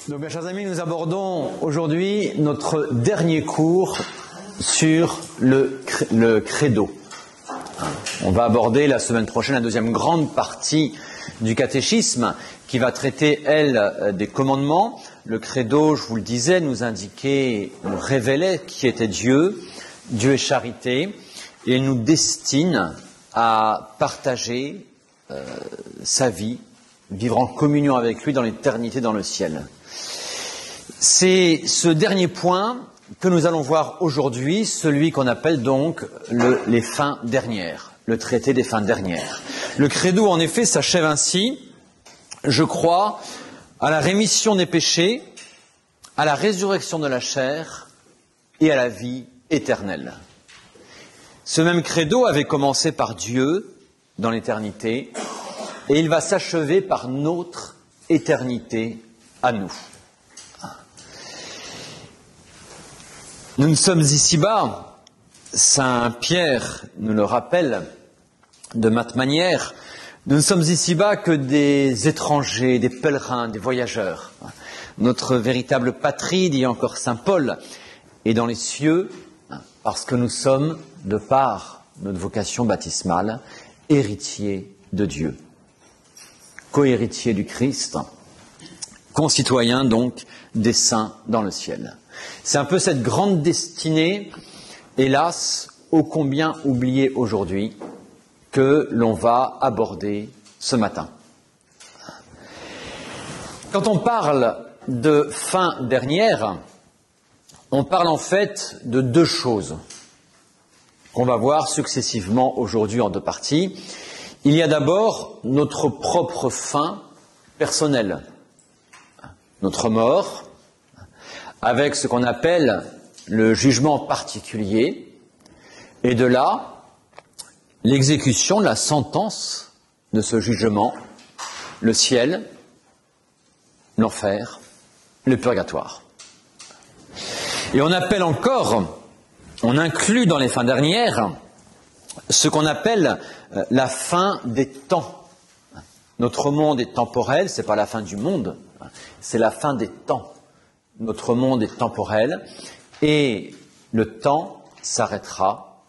Donc, mes chers amis, nous abordons aujourd'hui notre dernier cours sur le credo. On va aborder la semaine prochaine la deuxième grande partie du catéchisme qui va traiter, elle, des commandements. Le credo, je vous le disais, nous indiquait, nous révélait qui était Dieu. Dieu est charité et il nous destine à partager sa vie, vivre en communion avec lui dans l'éternité dans le ciel. C'est ce dernier point que nous allons voir aujourd'hui, celui qu'on appelle donc les fins dernières, le traité des fins dernières. Le credo, en effet, s'achève ainsi: je crois à la rémission des péchés, à la résurrection de la chair et à la vie éternelle. Ce même credo avait commencé par Dieu dans l'éternité et il va s'achever par notre éternité à nous. Nous ne sommes ici-bas, Saint Pierre nous le rappelle de maintes manières, nous ne sommes ici-bas que des étrangers, des pèlerins, des voyageurs. Notre véritable patrie, dit encore Saint Paul, est dans les cieux, parce que nous sommes, de par notre vocation baptismale, héritiers de Dieu, co-héritiers du Christ, concitoyens donc des saints dans le ciel. C'est un peu cette grande destinée, hélas, ô combien oubliée aujourd'hui, que l'on va aborder ce matin. Quand on parle de fin dernière, on parle en fait de deux choses qu'on va voir successivement aujourd'hui en deux parties. Il y a d'abord notre propre fin personnelle, notre mort, avec ce qu'on appelle le jugement particulier, et de là, l'exécution, la sentence de ce jugement, le ciel, l'enfer, le purgatoire. Et on appelle encore, on inclut dans les fins dernières, ce qu'on appelle la fin des temps. Notre monde est temporel, c'est pas la fin du monde, c'est la fin des temps. Notre monde est temporel et le temps s'arrêtera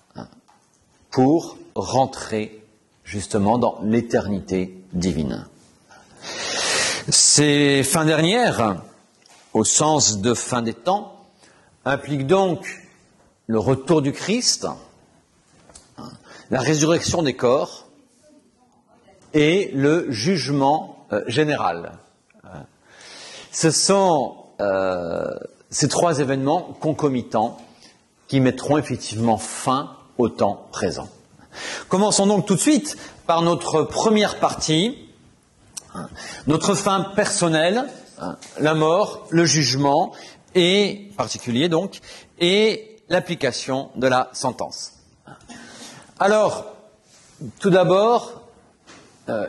pour rentrer justement dans l'éternité divine. Ces fins dernières, au sens de fin des temps, impliquent donc le retour du Christ, la résurrection des corps et le jugement général. Ce sont ces trois événements concomitants qui mettront effectivement fin au temps présent. Commençons donc tout de suite par notre première partie, notre fin personnelle, la mort, le jugement, et particulier donc, et l'application de la sentence. Alors, tout d'abord,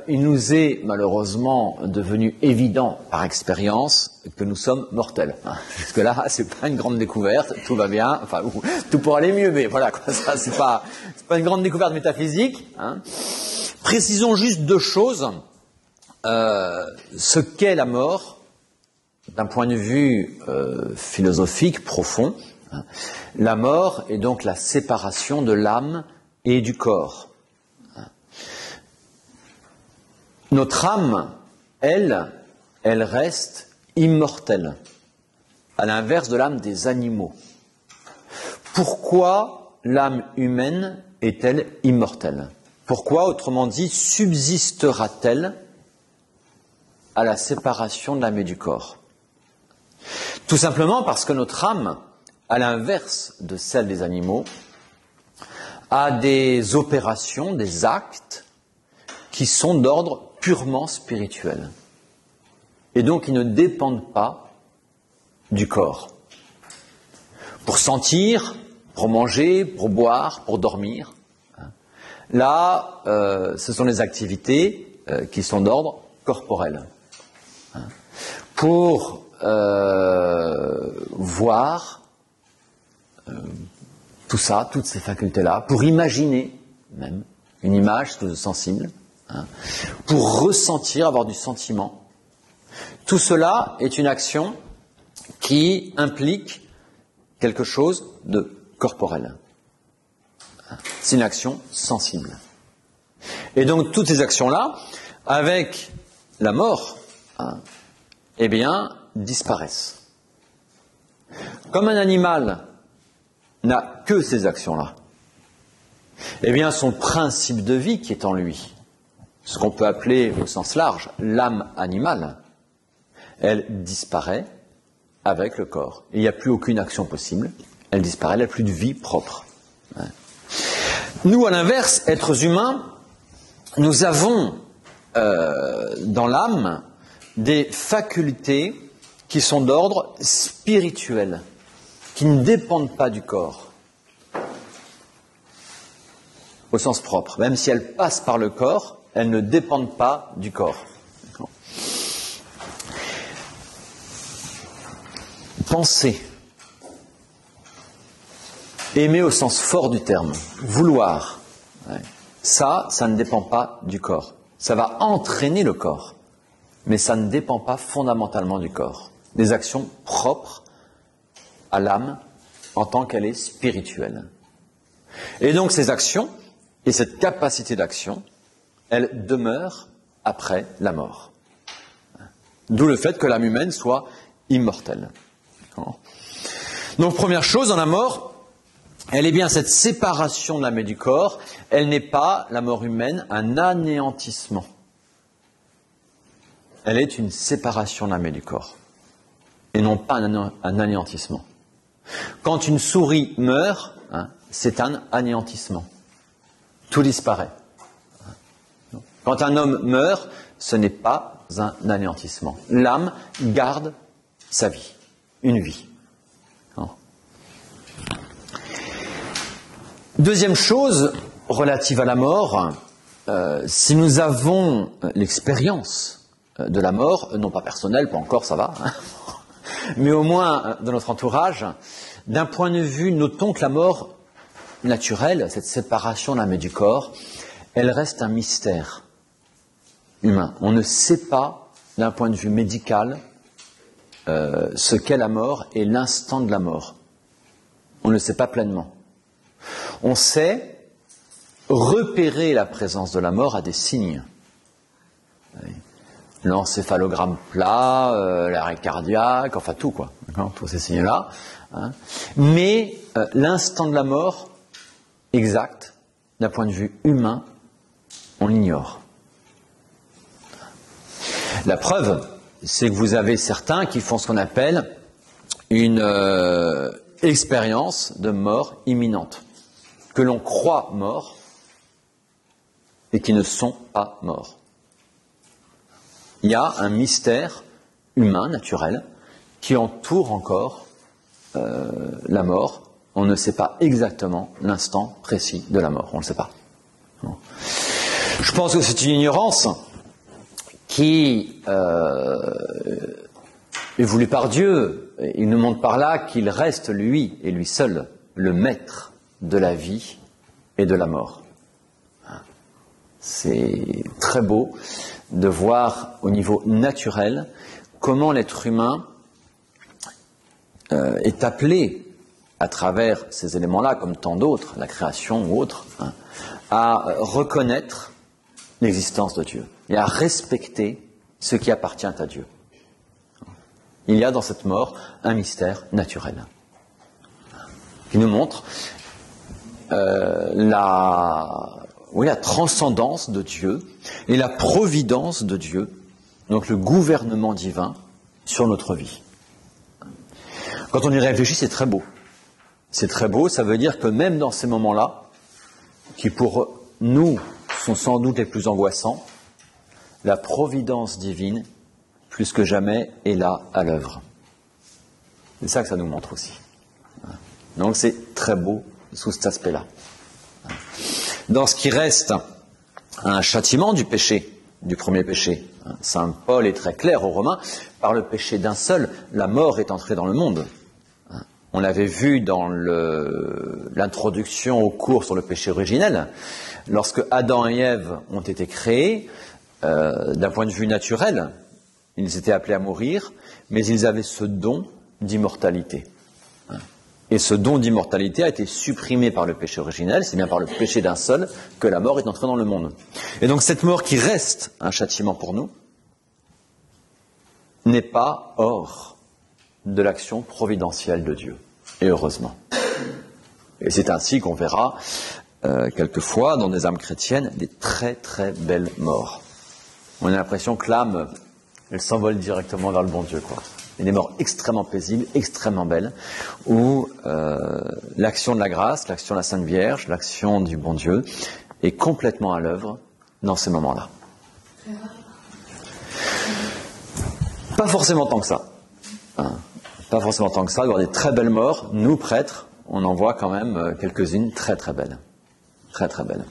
il nous est malheureusement devenu évident par expérience que nous sommes mortels. Jusque-là, c'est pas une grande découverte, tout va bien, enfin, tout pourrait aller mieux, mais voilà, quoi, ça, c'est pas une grande découverte métaphysique. Précisons juste deux choses. Ce qu'est la mort, d'un point de vue philosophique profond, la mort est donc la séparation de l'âme et du corps. Notre âme, elle reste immortelle, à l'inverse de l'âme des animaux. Pourquoi l'âme humaine est-elle immortelle? Pourquoi, autrement dit, subsistera-t-elle à la séparation de l'âme et du corps? Tout simplement parce que notre âme, à l'inverse de celle des animaux, a des opérations, des actes qui sont d'ordre purement spirituel et donc qui ne dépendent pas du corps. Pour sentir, pour manger, pour boire, pour dormir, là, ce sont les activités qui sont d'ordre corporel. Pour voir tout ça, toutes ces facultés-là, pour imaginer même une image sensible, pour ressentir, avoir du sentiment, Tout cela est une action qui implique quelque chose de corporel. C'est une action sensible. Et donc toutes ces actions-là, avec la mort, eh bien, disparaissent. Comme un animal n'a que ces actions-là, eh bien, son principe de vie qui est en lui, ce qu'on peut appeler au sens large l'âme animale, elle disparaît avec le corps. Et il n'y a plus aucune action possible, elle disparaît, elle n'a plus de vie propre. Nous, à l'inverse, êtres humains, nous avons dans l'âme des facultés qui sont d'ordre spirituel, qui ne dépendent pas du corps, au sens propre. Même si elles passent par le corps, elles ne dépendent pas du corps. Penser, aimer au sens fort du terme, vouloir, ça ne dépend pas du corps. Ça va entraîner le corps, mais ça ne dépend pas fondamentalement du corps. Des actions propres à l'âme en tant qu'elle est spirituelle. Et donc ces actions, et cette capacité d'action, elle demeure après la mort. D'où le fait que l'âme humaine soit immortelle. Donc première chose, dans la mort, elle est bien cette séparation de l'âme et du corps, elle n'est pas, la mort humaine, un anéantissement. Elle est une séparation de l'âme et du corps, et non pas un anéantissement. Quand une souris meurt, c'est un anéantissement. Tout disparaît. Quand un homme meurt, ce n'est pas un anéantissement. L'âme garde sa vie, une vie. Deuxième chose relative à la mort, si nous avons l'expérience de la mort, non pas personnelle, pas encore, ça va, mais au moins de notre entourage, d'un point de vue, notons que la mort naturelle, cette séparation de l'âme et du corps, elle reste un mystère humain. On ne sait pas, d'un point de vue médical, ce qu'est la mort et l'instant de la mort. On ne le sait pas pleinement. On sait repérer la présence de la mort à des signes. L'encéphalogramme plat, l'arrêt cardiaque, enfin tout quoi, tous ces signes-là. Mais l'instant de la mort exact, d'un point de vue humain, on l'ignore. La preuve, c'est que vous avez certains qui font ce qu'on appelle une expérience de mort imminente, que l'on croit morts et qui ne sont pas morts. Il y a un mystère humain, naturel, qui entoure encore la mort. On ne sait pas exactement l'instant précis de la mort, on ne le sait pas. Non. Je pense que c'est une ignorance qui est voulue par Dieu. Il nous montre par là qu'il reste lui et lui seul le maître de la vie et de la mort. C'est très beau de voir au niveau naturel comment l'être humain est appelé à travers ces éléments-là, comme tant d'autres, la création ou autres, à reconnaître l'existence de Dieu et à respecter ce qui appartient à Dieu. Il y a dans cette mort un mystère naturel qui nous montre la transcendance de Dieu et la providence de Dieu, donc le gouvernement divin sur notre vie. Quand on y réfléchit, c'est très beau. C'est très beau, ça veut dire que même dans ces moments-là, qui pour nous sont sans doute les plus angoissants, la providence divine, plus que jamais, est là à l'œuvre. C'est ça que ça nous montre aussi. Donc c'est très beau sous cet aspect-là. Dans ce qui reste un châtiment du péché, du premier péché, Saint Paul est très clair aux Romains, par le péché d'un seul, la mort est entrée dans le monde. On l'avait vu dans l'introduction au cours sur le péché originel, lorsque Adam et Ève ont été créés, d'un point de vue naturel, Ils étaient appelés à mourir, mais ils avaient ce don d'immortalité. Et ce don d'immortalité a été supprimé par le péché originel, c'est bien par le péché d'un seul que la mort est entrée dans le monde. Et donc cette mort qui reste un châtiment pour nous, n'est pas hors de l'action providentielle de Dieu. Et heureusement. Et c'est ainsi qu'on verra quelquefois dans des âmes chrétiennes des très très belles morts. On a l'impression que l'âme, elle s'envole directement vers le bon Dieu, quoi. Et des morts extrêmement paisibles, extrêmement belles, où l'action de la grâce, l'action de la Sainte Vierge, l'action du bon Dieu est complètement à l'œuvre dans ces moments-là. Pas forcément tant que ça. Pas forcément tant que ça. Il y aura des très belles morts. Nous, prêtres, on en voit quand même quelques-unes très très belles. Très très belles.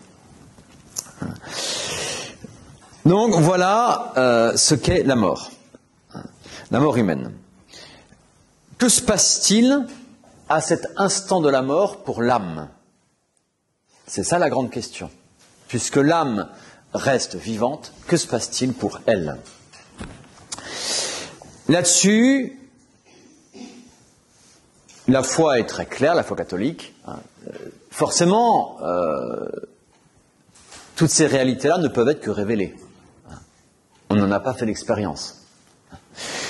Donc voilà ce qu'est la mort. La mort humaine. Que se passe-t-il à cet instant de la mort pour l'âme? C'est ça la grande question. Puisque l'âme reste vivante, que se passe-t-il pour elle? Là-dessus, la foi est très claire, la foi catholique. Forcément, toutes ces réalités-là ne peuvent être que révélées. On n'en a pas fait l'expérience.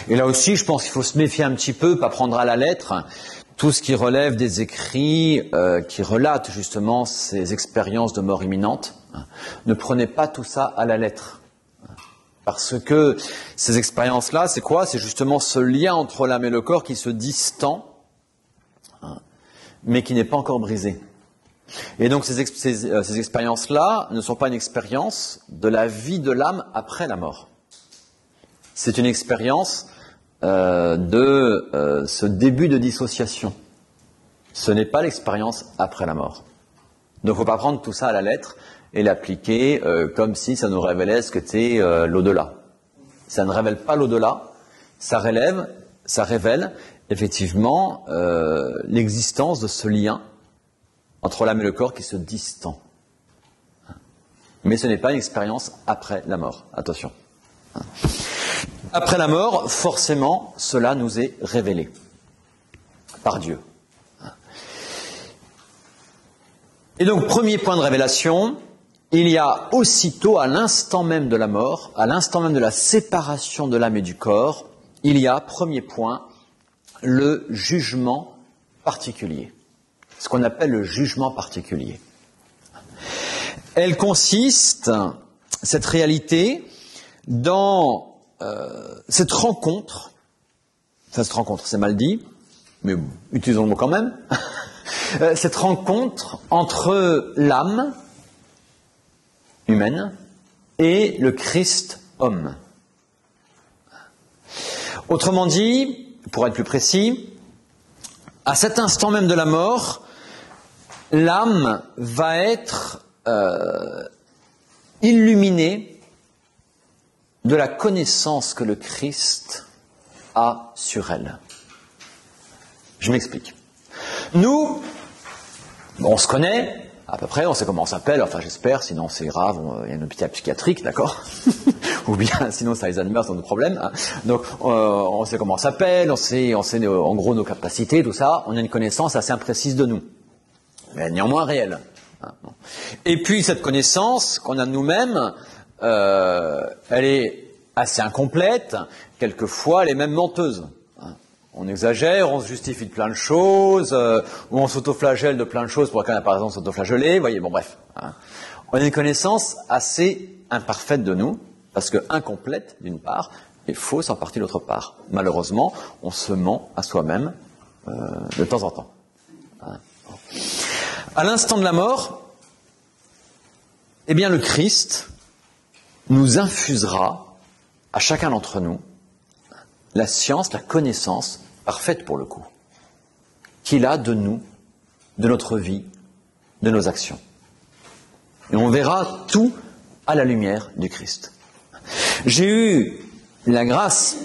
Et là aussi, je pense qu'il faut se méfier un petit peu, pas prendre à la lettre tout ce qui relève des écrits qui relatent justement ces expériences de mort imminente. Ne prenez pas tout ça à la lettre. Parce que ces expériences-là, c'est quoi? C'est justement ce lien entre l'âme et le corps qui se distend, mais qui n'est pas encore brisé. Et donc ces expériences-là ne sont pas une expérience de la vie de l'âme après la mort. C'est une expérience de ce début de dissociation. Ce n'est pas l'expérience après la mort. Donc il ne faut pas prendre tout ça à la lettre et l'appliquer comme si ça nous révélait ce qu'était l'au-delà. Ça ne révèle pas l'au-delà, ça révèle effectivement l'existence de ce lien entre l'âme et le corps qui se distend. Mais ce n'est pas une expérience après la mort, attention. Après la mort, forcément, cela nous est révélé par Dieu. Et donc, premier point de révélation, il y a aussitôt, à l'instant même de la mort, à l'instant même de la séparation de l'âme et du corps, il y a, premier point, le jugement particulier. Ce qu'on appelle le jugement particulier. Elle consiste, cette réalité, dans cette rencontre, c'est mal dit, mais utilisons le mot quand même, cette rencontre entre l'âme humaine et le Christ homme. Autrement dit, pour être plus précis, à cet instant même de la mort, l'âme va être illuminée de la connaissance que le Christ a sur elle. Je m'explique. Nous, on se connaît, à peu près, on sait comment on s'appelle, enfin j'espère, sinon c'est grave, il y a un hôpital psychiatrique, d'accord? Ou bien, sinon ça Alzheimer, c'est un autre problème. Hein. Donc, on sait comment on s'appelle, on sait en gros nos capacités, tout ça, on a une connaissance assez imprécise de nous, mais néanmoins réelle. Hein. Et puis cette connaissance qu'on a de nous-mêmes, elle est assez incomplète, quelquefois elle est même menteuse. On exagère, on se justifie de plein de choses, ou on s'autoflagelle de plein de choses pour qu'on n'a pas raison de s'autoflageller, vous voyez, bon bref. Hein. On a une connaissance assez imparfaite de nous, parce que incomplète d'une part, et fausse en partie d'autre part. Malheureusement, on se ment à soi-même de temps en temps. Hein. À l'instant de la mort, eh bien le Christ nous infusera à chacun d'entre nous la science, la connaissance parfaite pour le coup, qu'il a de nous, de notre vie, de nos actions. Et on verra tout à la lumière du Christ. J'ai eu la grâce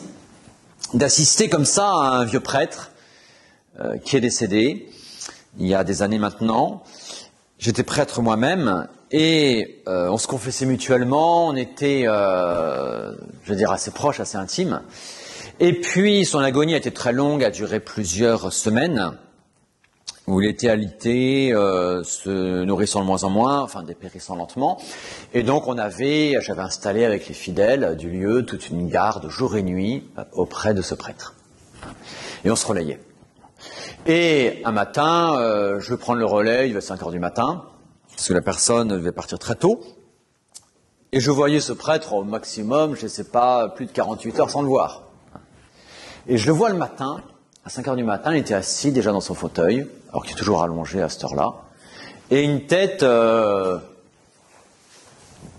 d'assister comme ça à un vieux prêtre qui est décédé il y a des années maintenant. J'étais prêtre moi-même et on se confessait mutuellement, on était, je veux dire, assez proches, assez intimes. Et puis, son agonie a été très longue, a duré plusieurs semaines, où il était alité, se nourrissant de moins en moins, enfin dépérissant lentement. Et donc, j'avais installé avec les fidèles du lieu toute une garde jour et nuit auprès de ce prêtre. Et on se relayait. Et un matin, je vais prendre le relais, il va être 5 heures du matin, parce que la personne devait partir très tôt. Et je voyais ce prêtre au maximum, je ne sais pas, plus de 48 heures sans le voir. Et je le vois le matin, à 5 heures du matin, il était assis déjà dans son fauteuil, alors qu'il est toujours allongé à cette heure-là, et une tête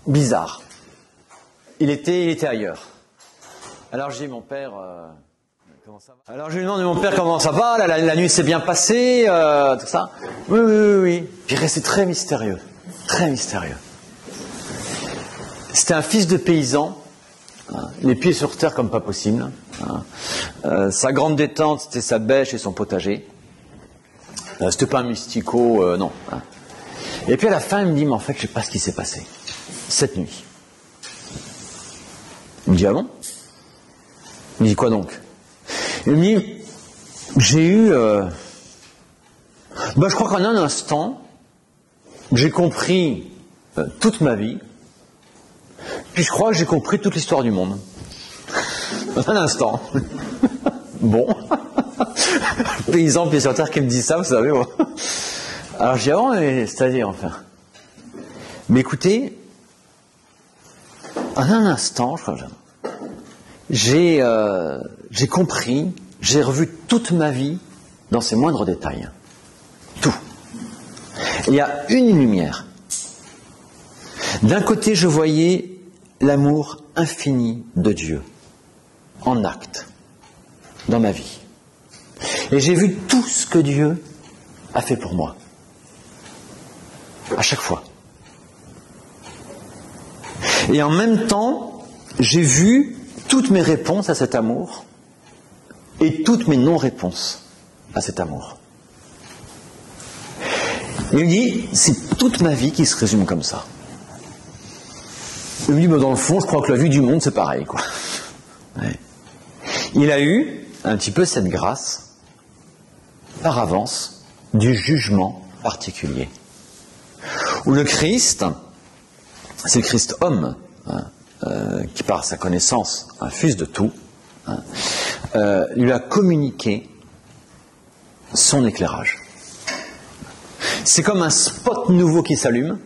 bizarre. Il était ailleurs. Alors je dis, mon père, comment ça va? Alors je lui demande, mon père, comment ça va? La nuit s'est bien passée, tout ça? Oui. Puis il restait très mystérieux, très mystérieux. C'était un fils de paysan, les pieds sur terre comme pas possible. Sa grande détente, c'était sa bêche et son potager. C'était pas un mystico, non. Et puis à la fin, il me dit, mais en fait, je sais pas ce qui s'est passé cette nuit. Il me dit, ah bon? Il me dit, quoi donc? Il me dit, j'ai eu... je crois qu'en un instant, j'ai compris toute ma vie, puis je crois que j'ai compris toute l'histoire du monde. En un instant. Bon. Paysan, pied sur terre, qui me dit ça, vous savez. Moi. Alors j'ai dit, oh, c'est-à-dire, enfin. Mais écoutez, en un instant, je crois, j'ai compris, j'ai revu toute ma vie dans ses moindres détails. Tout. Il y a une lumière. D'un côté, je voyais l'amour infini de Dieu, en acte, dans ma vie. Et j'ai vu tout ce que Dieu a fait pour moi. À chaque fois. Et en même temps, j'ai vu toutes mes réponses à cet amour et toutes mes non-réponses à cet amour. Il me dit, c'est toute ma vie qui se résume comme ça. Il me dit, dans le fond, je crois que la vie du monde, c'est pareil, quoi. Ouais. Il a eu un petit peu cette grâce, par avance, du jugement particulier. Où le Christ, c'est le Christ homme, qui par sa connaissance infuse de tout, lui a communiqué son éclairage. C'est comme un spot nouveau qui s'allume.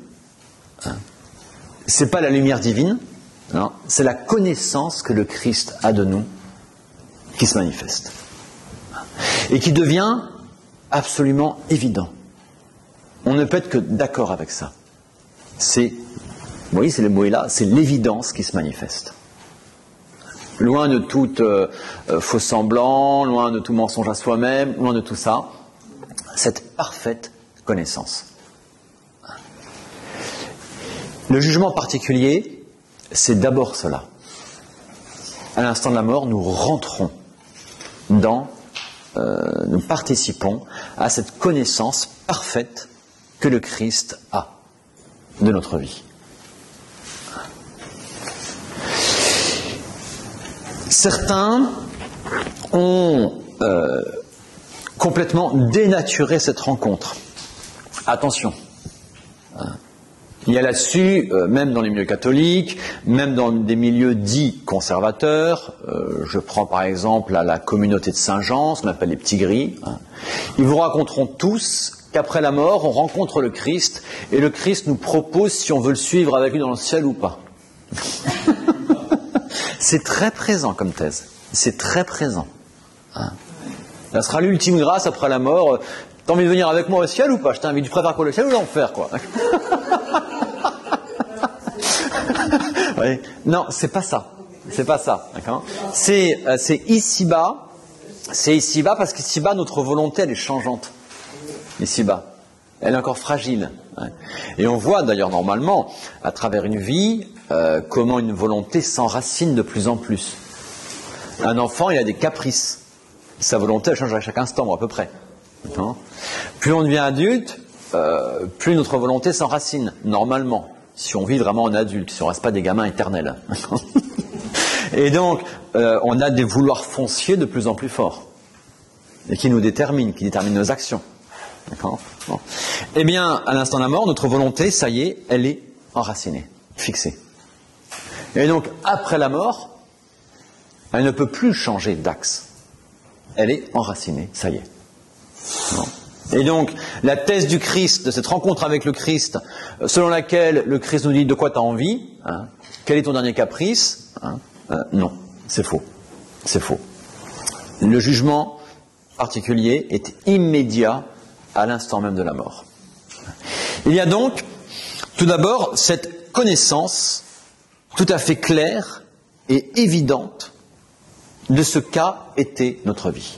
C'est pas la lumière divine, non, c'est la connaissance que le Christ a de nous qui se manifeste. Et qui devient absolument évident. On ne peut être que d'accord avec ça. C'est, vous voyez, c'est le mot est là, c'est l'évidence qui se manifeste. Loin de tout faux semblant, loin de tout mensonge à soi-même, loin de tout ça, cette parfaite connaissance. Le jugement particulier, c'est d'abord cela. À l'instant de la mort, nous rentrons nous participons à cette connaissance parfaite que le Christ a de notre vie. Certains ont complètement dénaturé cette rencontre. Attention. Il y a là-dessus, même dans les milieux catholiques, même dans des milieux dits conservateurs, je prends par exemple la communauté de Saint-Jean, ce qu'on appelle les petits gris, ils vous raconteront tous qu'après la mort, on rencontre le Christ, et le Christ nous propose si on veut le suivre avec lui dans le ciel ou pas. C'est très présent comme thèse, c'est très présent. Ça sera l'ultime grâce après la mort. T'as envie de venir avec moi au ciel ou pas? Je t'invite, tu préfères quoi, le ciel ou l'enfer, quoi? Oui. Non, c'est pas ça. C'est pas ça. D'accord. C'est ici-bas. C'est ici-bas parce qu'ici-bas, notre volonté, elle est changeante. Ici-bas. Elle est encore fragile. Et on voit d'ailleurs normalement, à travers une vie, comment une volonté s'enracine de plus en plus. Un enfant, il a des caprices. Sa volonté, elle change à chaque instant, à peu près. Plus on devient adulte, plus notre volonté s'enracine, normalement, si on vit vraiment en adulte, si on ne reste pas des gamins éternels. Et donc, on a des vouloirs fonciers de plus en plus forts, et qui nous déterminent, qui déterminent nos actions. D'accord ? Bon. Eh bien, à l'instant de la mort, notre volonté, ça y est, elle est enracinée, fixée. Et donc, après la mort, elle ne peut plus changer d'axe. Elle est enracinée, ça y est. Bon. Et donc, la thèse du Christ, de cette rencontre avec le Christ, selon laquelle le Christ nous dit de quoi tu as envie, hein, quel est ton dernier caprice, hein, non, c'est faux. C'est faux. Le jugement particulier est immédiat à l'instant même de la mort. Il y a donc, tout d'abord, cette connaissance tout à fait claire et évidente de ce qu'a été notre vie.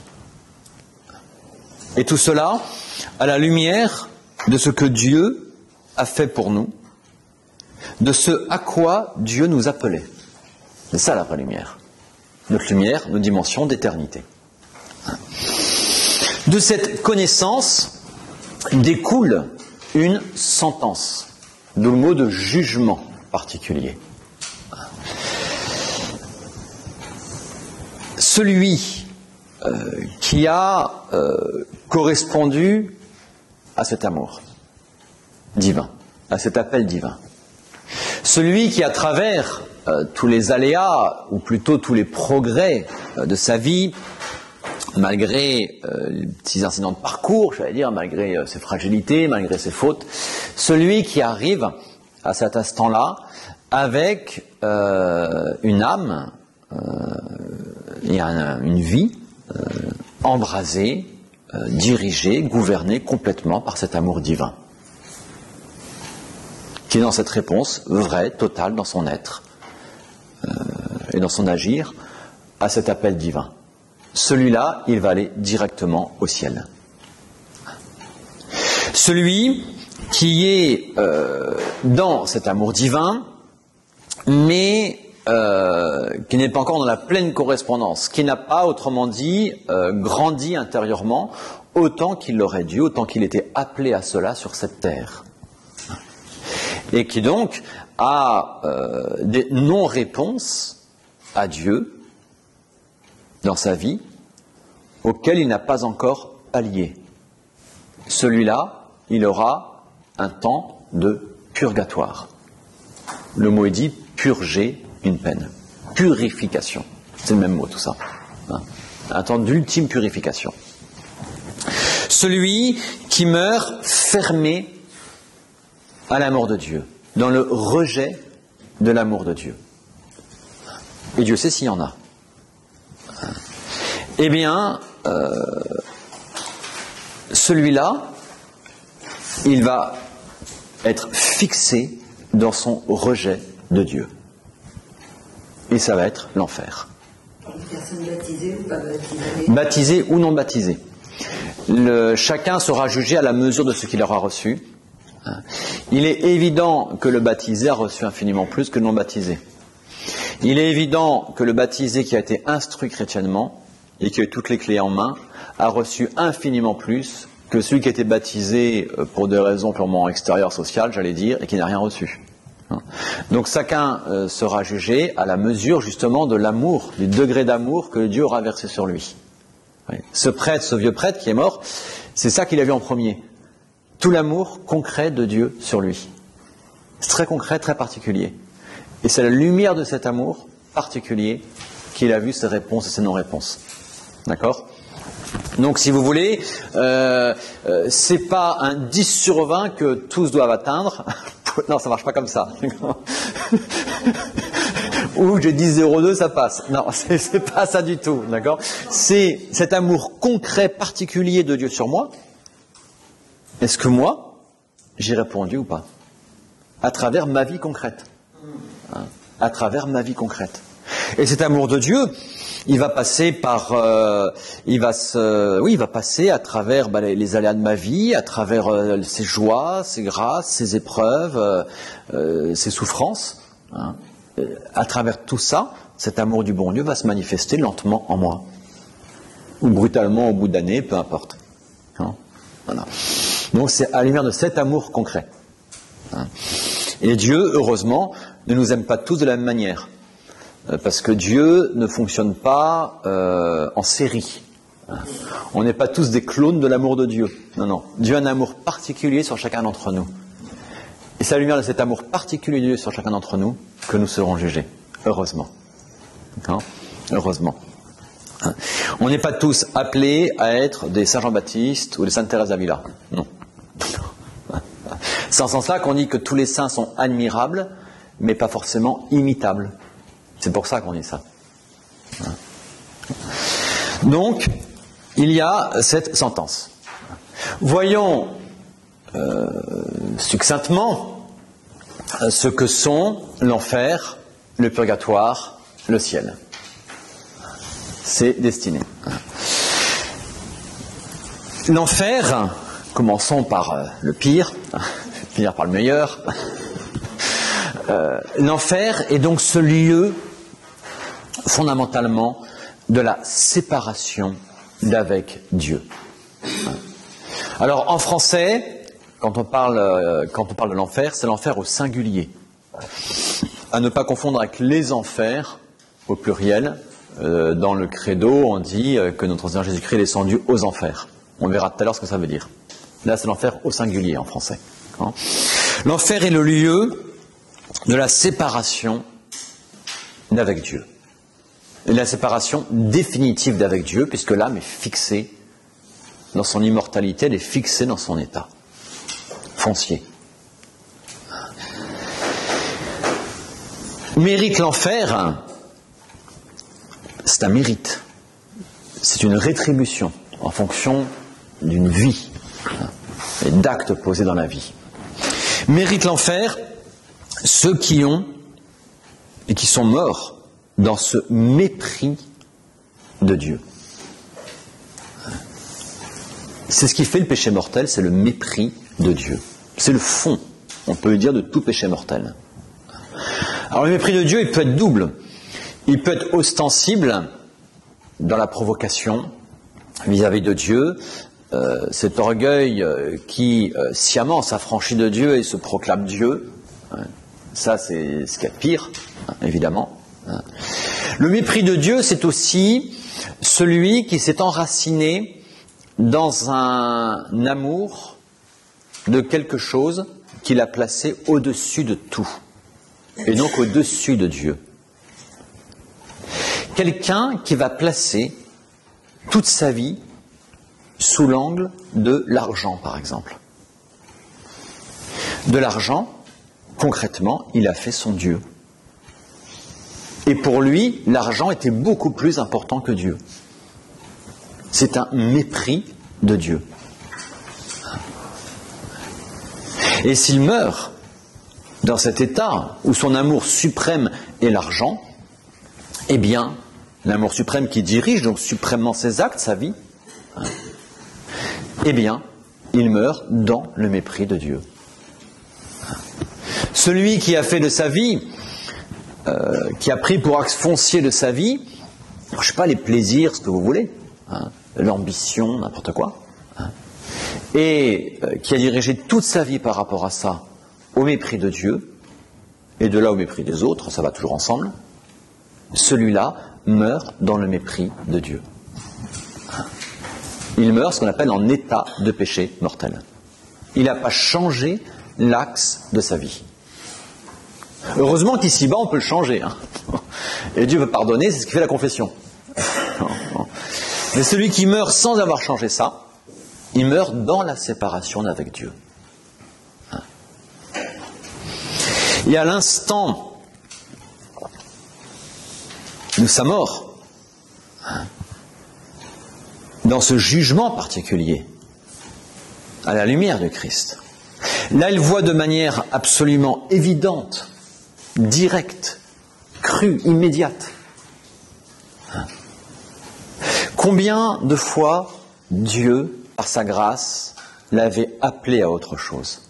Et tout cela à la lumière de ce que Dieu a fait pour nous, de ce à quoi Dieu nous appelait. C'est ça la vraie lumière. Notre lumière, nos dimensions d'éternité. De cette connaissance découle une sentence, d'où le mot de jugement particulier. Celui qui a correspondu à cet amour divin, à cet appel divin. Celui qui, à travers tous les aléas, ou plutôt tous les progrès de sa vie, malgré les petits incidents de parcours, j'allais dire, malgré ses fragilités, malgré ses fautes, celui qui arrive à cet instant-là avec une âme et une vie embrasée, dirigée, gouvernée complètement par cet amour divin, qui est dans cette réponse vraie, totale dans son être et dans son agir à cet appel divin. Celui-là, il va aller directement au ciel. Celui qui est dans cet amour divin, mais qui n'est pas encore dans la pleine correspondance, qui n'a pas, autrement dit, grandi intérieurement autant qu'il l'aurait dû, autant qu'il était appelé à cela sur cette terre. Et qui donc a des non-réponses à Dieu dans sa vie, auxquelles il n'a pas encore pallié. Celui-là, il aura un temps de purgatoire. Le mot est dit purger une peine. Purification. C'est le même mot tout ça. Hein. Un temps d'ultime purification. Celui qui meurt fermé à l'amour de Dieu, dans le rejet de l'amour de Dieu. Et Dieu sait s'il y en a. Eh bien, celui-là, il va être fixé dans son rejet de Dieu. Et ça va être l'enfer. Une personne baptisée ou pas baptisée? Baptisée ou non baptisée. Chacun sera jugé à la mesure de ce qu'il aura reçu. Il est évident que le baptisé a reçu infiniment plus que le non baptisé. Il est évident que le baptisé qui a été instruit chrétiennement et qui a eu toutes les clés en main a reçu infiniment plus que celui qui a été baptisé pour des raisons purement extérieures, sociales, j'allais dire, et qui n'a rien reçu. Donc chacun sera jugé à la mesure justement de l'amour, du degré d'amour que Dieu aura versé sur lui. Ce prêtre, ce vieux prêtre qui est mort, c'est ça qu'il a vu en premier. Tout l'amour concret de Dieu sur lui. C'est très concret, très particulier. Et c'est la lumière de cet amour particulier qu'il a vu ses réponses et ses non-réponses. D'accord ? Donc, si vous voulez, c'est pas un 10 sur 20 que tous doivent atteindre. Non, ça marche pas comme ça. Ou j'ai dit 0,2, ça passe. Non, c'est pas ça du tout. D'accord ? C'est cet amour concret, particulier de Dieu sur moi. Est-ce que moi, j'ai répondu ou pas ? À travers ma vie concrète. Hein ? À travers ma vie concrète. Et cet amour de Dieu, il va passer par, il va passer à travers les aléas de ma vie, à travers ses joies, ses grâces, ses épreuves, ses souffrances. Hein. À travers tout ça, cet amour du bon Dieu va se manifester lentement en moi, ou brutalement au bout d'années, peu importe. Hein. Voilà. Donc c'est à la lumière de cet amour concret. Et Dieu, heureusement, ne nous aime pas tous de la même manière. Parce que Dieu ne fonctionne pas en série. On n'est pas tous des clones de l'amour de Dieu. Non, non. Dieu a un amour particulier sur chacun d'entre nous. Et c'est à la lumière de cet amour particulier de Dieu sur chacun d'entre nous que nous serons jugés. Heureusement. D'accord ? Heureusement. On n'est pas tous appelés à être des Saint Jean-Baptiste ou des Sainte Thérèse d'Avila. Non. C'est en ce sens-là qu'on dit que tous les saints sont admirables, mais pas forcément imitables. C'est pour ça qu'on dit ça. Donc, il y a cette sentence. Voyons succinctement ce que sont l'enfer, le purgatoire, le ciel. C'est destiné. L'enfer, commençons par le pire, finir par le meilleur. L'enfer est donc ce lieu fondamentalement de la séparation d'avec Dieu. Alors en français, quand on parle de l'enfer, c'est l'enfer au singulier. À ne pas confondre avec les enfers au pluriel. Dans le credo, on dit que notre Seigneur Jésus-Christ est descendu aux enfers. On verra tout à l'heure ce que ça veut dire. Là, c'est l'enfer au singulier en français. L'enfer est le lieu de la séparation d'avec Dieu. Et la séparation définitive d'avec Dieu, puisque l'âme est fixée dans son immortalité, elle est fixée dans son état foncier. Mérite l'enfer, c'est un mérite. C'est une rétribution en fonction d'une vie et d'actes posés dans la vie. Mérite l'enfer ceux qui ont et qui sont morts dans ce mépris de Dieu. C'est ce qui fait le péché mortel, c'est le mépris de Dieu. C'est le fond, on peut le dire, de tout péché mortel. Alors le mépris de Dieu, il peut être double. Il peut être ostensible dans la provocation vis-à-vis de Dieu, cet orgueil qui sciemment s'affranchit de Dieu et se proclame Dieu. Ça, c'est ce qu'il y a de pire, évidemment. Le mépris de Dieu, c'est aussi celui qui s'est enraciné dans un amour de quelque chose qu'il a placé au-dessus de tout, et donc au-dessus de Dieu. Quelqu'un qui va placer toute sa vie sous l'angle de l'argent, par exemple. De l'argent, concrètement, il a fait son Dieu. Et pour lui, l'argent était beaucoup plus important que Dieu. C'est un mépris de Dieu. Et s'il meurt dans cet état où son amour suprême est l'argent, eh bien, l'amour suprême qui dirige donc suprêmement ses actes, sa vie, eh bien, il meurt dans le mépris de Dieu. Celui qui a fait de sa vie, qui a pris pour axe foncier de sa vie, je ne sais pas, les plaisirs, ce que vous voulez, l'ambition, n'importe quoi, et qui a dirigé toute sa vie par rapport à ça au mépris de Dieu, et de là au mépris des autres, ça va toujours ensemble, celui-là meurt dans le mépris de Dieu. Il meurt ce qu'on appelle en état de péché mortel. Il n'a pas changé l'axe de sa vie. Heureusement qu'ici-bas, on peut le changer. Et Dieu veut pardonner, c'est ce qui fait la confession. Mais celui qui meurt sans avoir changé ça, il meurt dans la séparation d'avec Dieu. Et à l'instant de sa mort, dans ce jugement particulier, à la lumière de Christ, là il voit de manière absolument évidente, directe, crue, immédiate, combien de fois Dieu, par sa grâce, l'avait appelé à autre chose,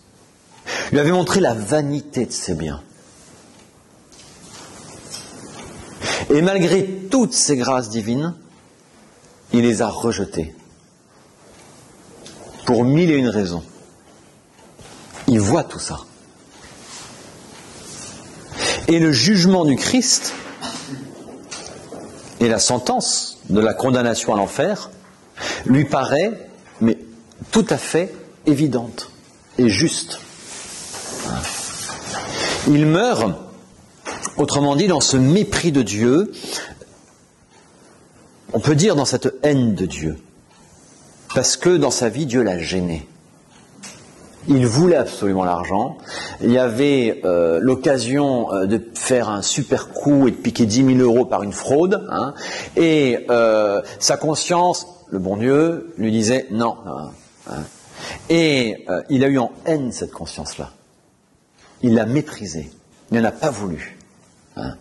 lui avait montré la vanité de ses biens. Et malgré toutes ces grâces divines, il les a rejetées. Pour 1001 raisons. il voit tout ça. Et le jugement du Christ et la sentence de la condamnation à l'enfer lui paraît, mais tout à fait évidente et juste. Il meurt, autrement dit, dans ce mépris de Dieu, on peut dire dans cette haine de Dieu, parce que dans sa vie, Dieu l'a gêné. Il voulait absolument l'argent. Il y avait l'occasion de faire un super coup et de piquer 10 000 euros par une fraude. Hein, et sa conscience, le bon Dieu, lui disait non. Et il a eu en haine cette conscience-là. Il l'a méprisée. Il n'en a pas voulu. Hein.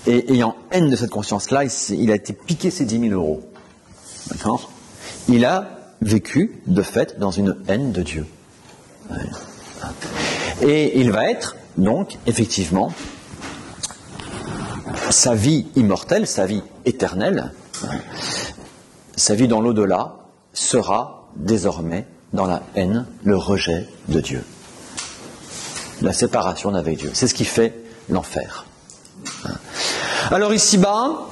Et ayant haine de cette conscience-là, il a été piqué ses 10 000 euros. D'accord ? Il a vécu, de fait, dans une haine de Dieu. Et il va être, donc, effectivement, sa vie immortelle, sa vie éternelle, sa vie dans l'au-delà, sera désormais dans la haine, le rejet de Dieu. La séparation d'avec Dieu. C'est ce qui fait l'enfer. Alors ici-bas,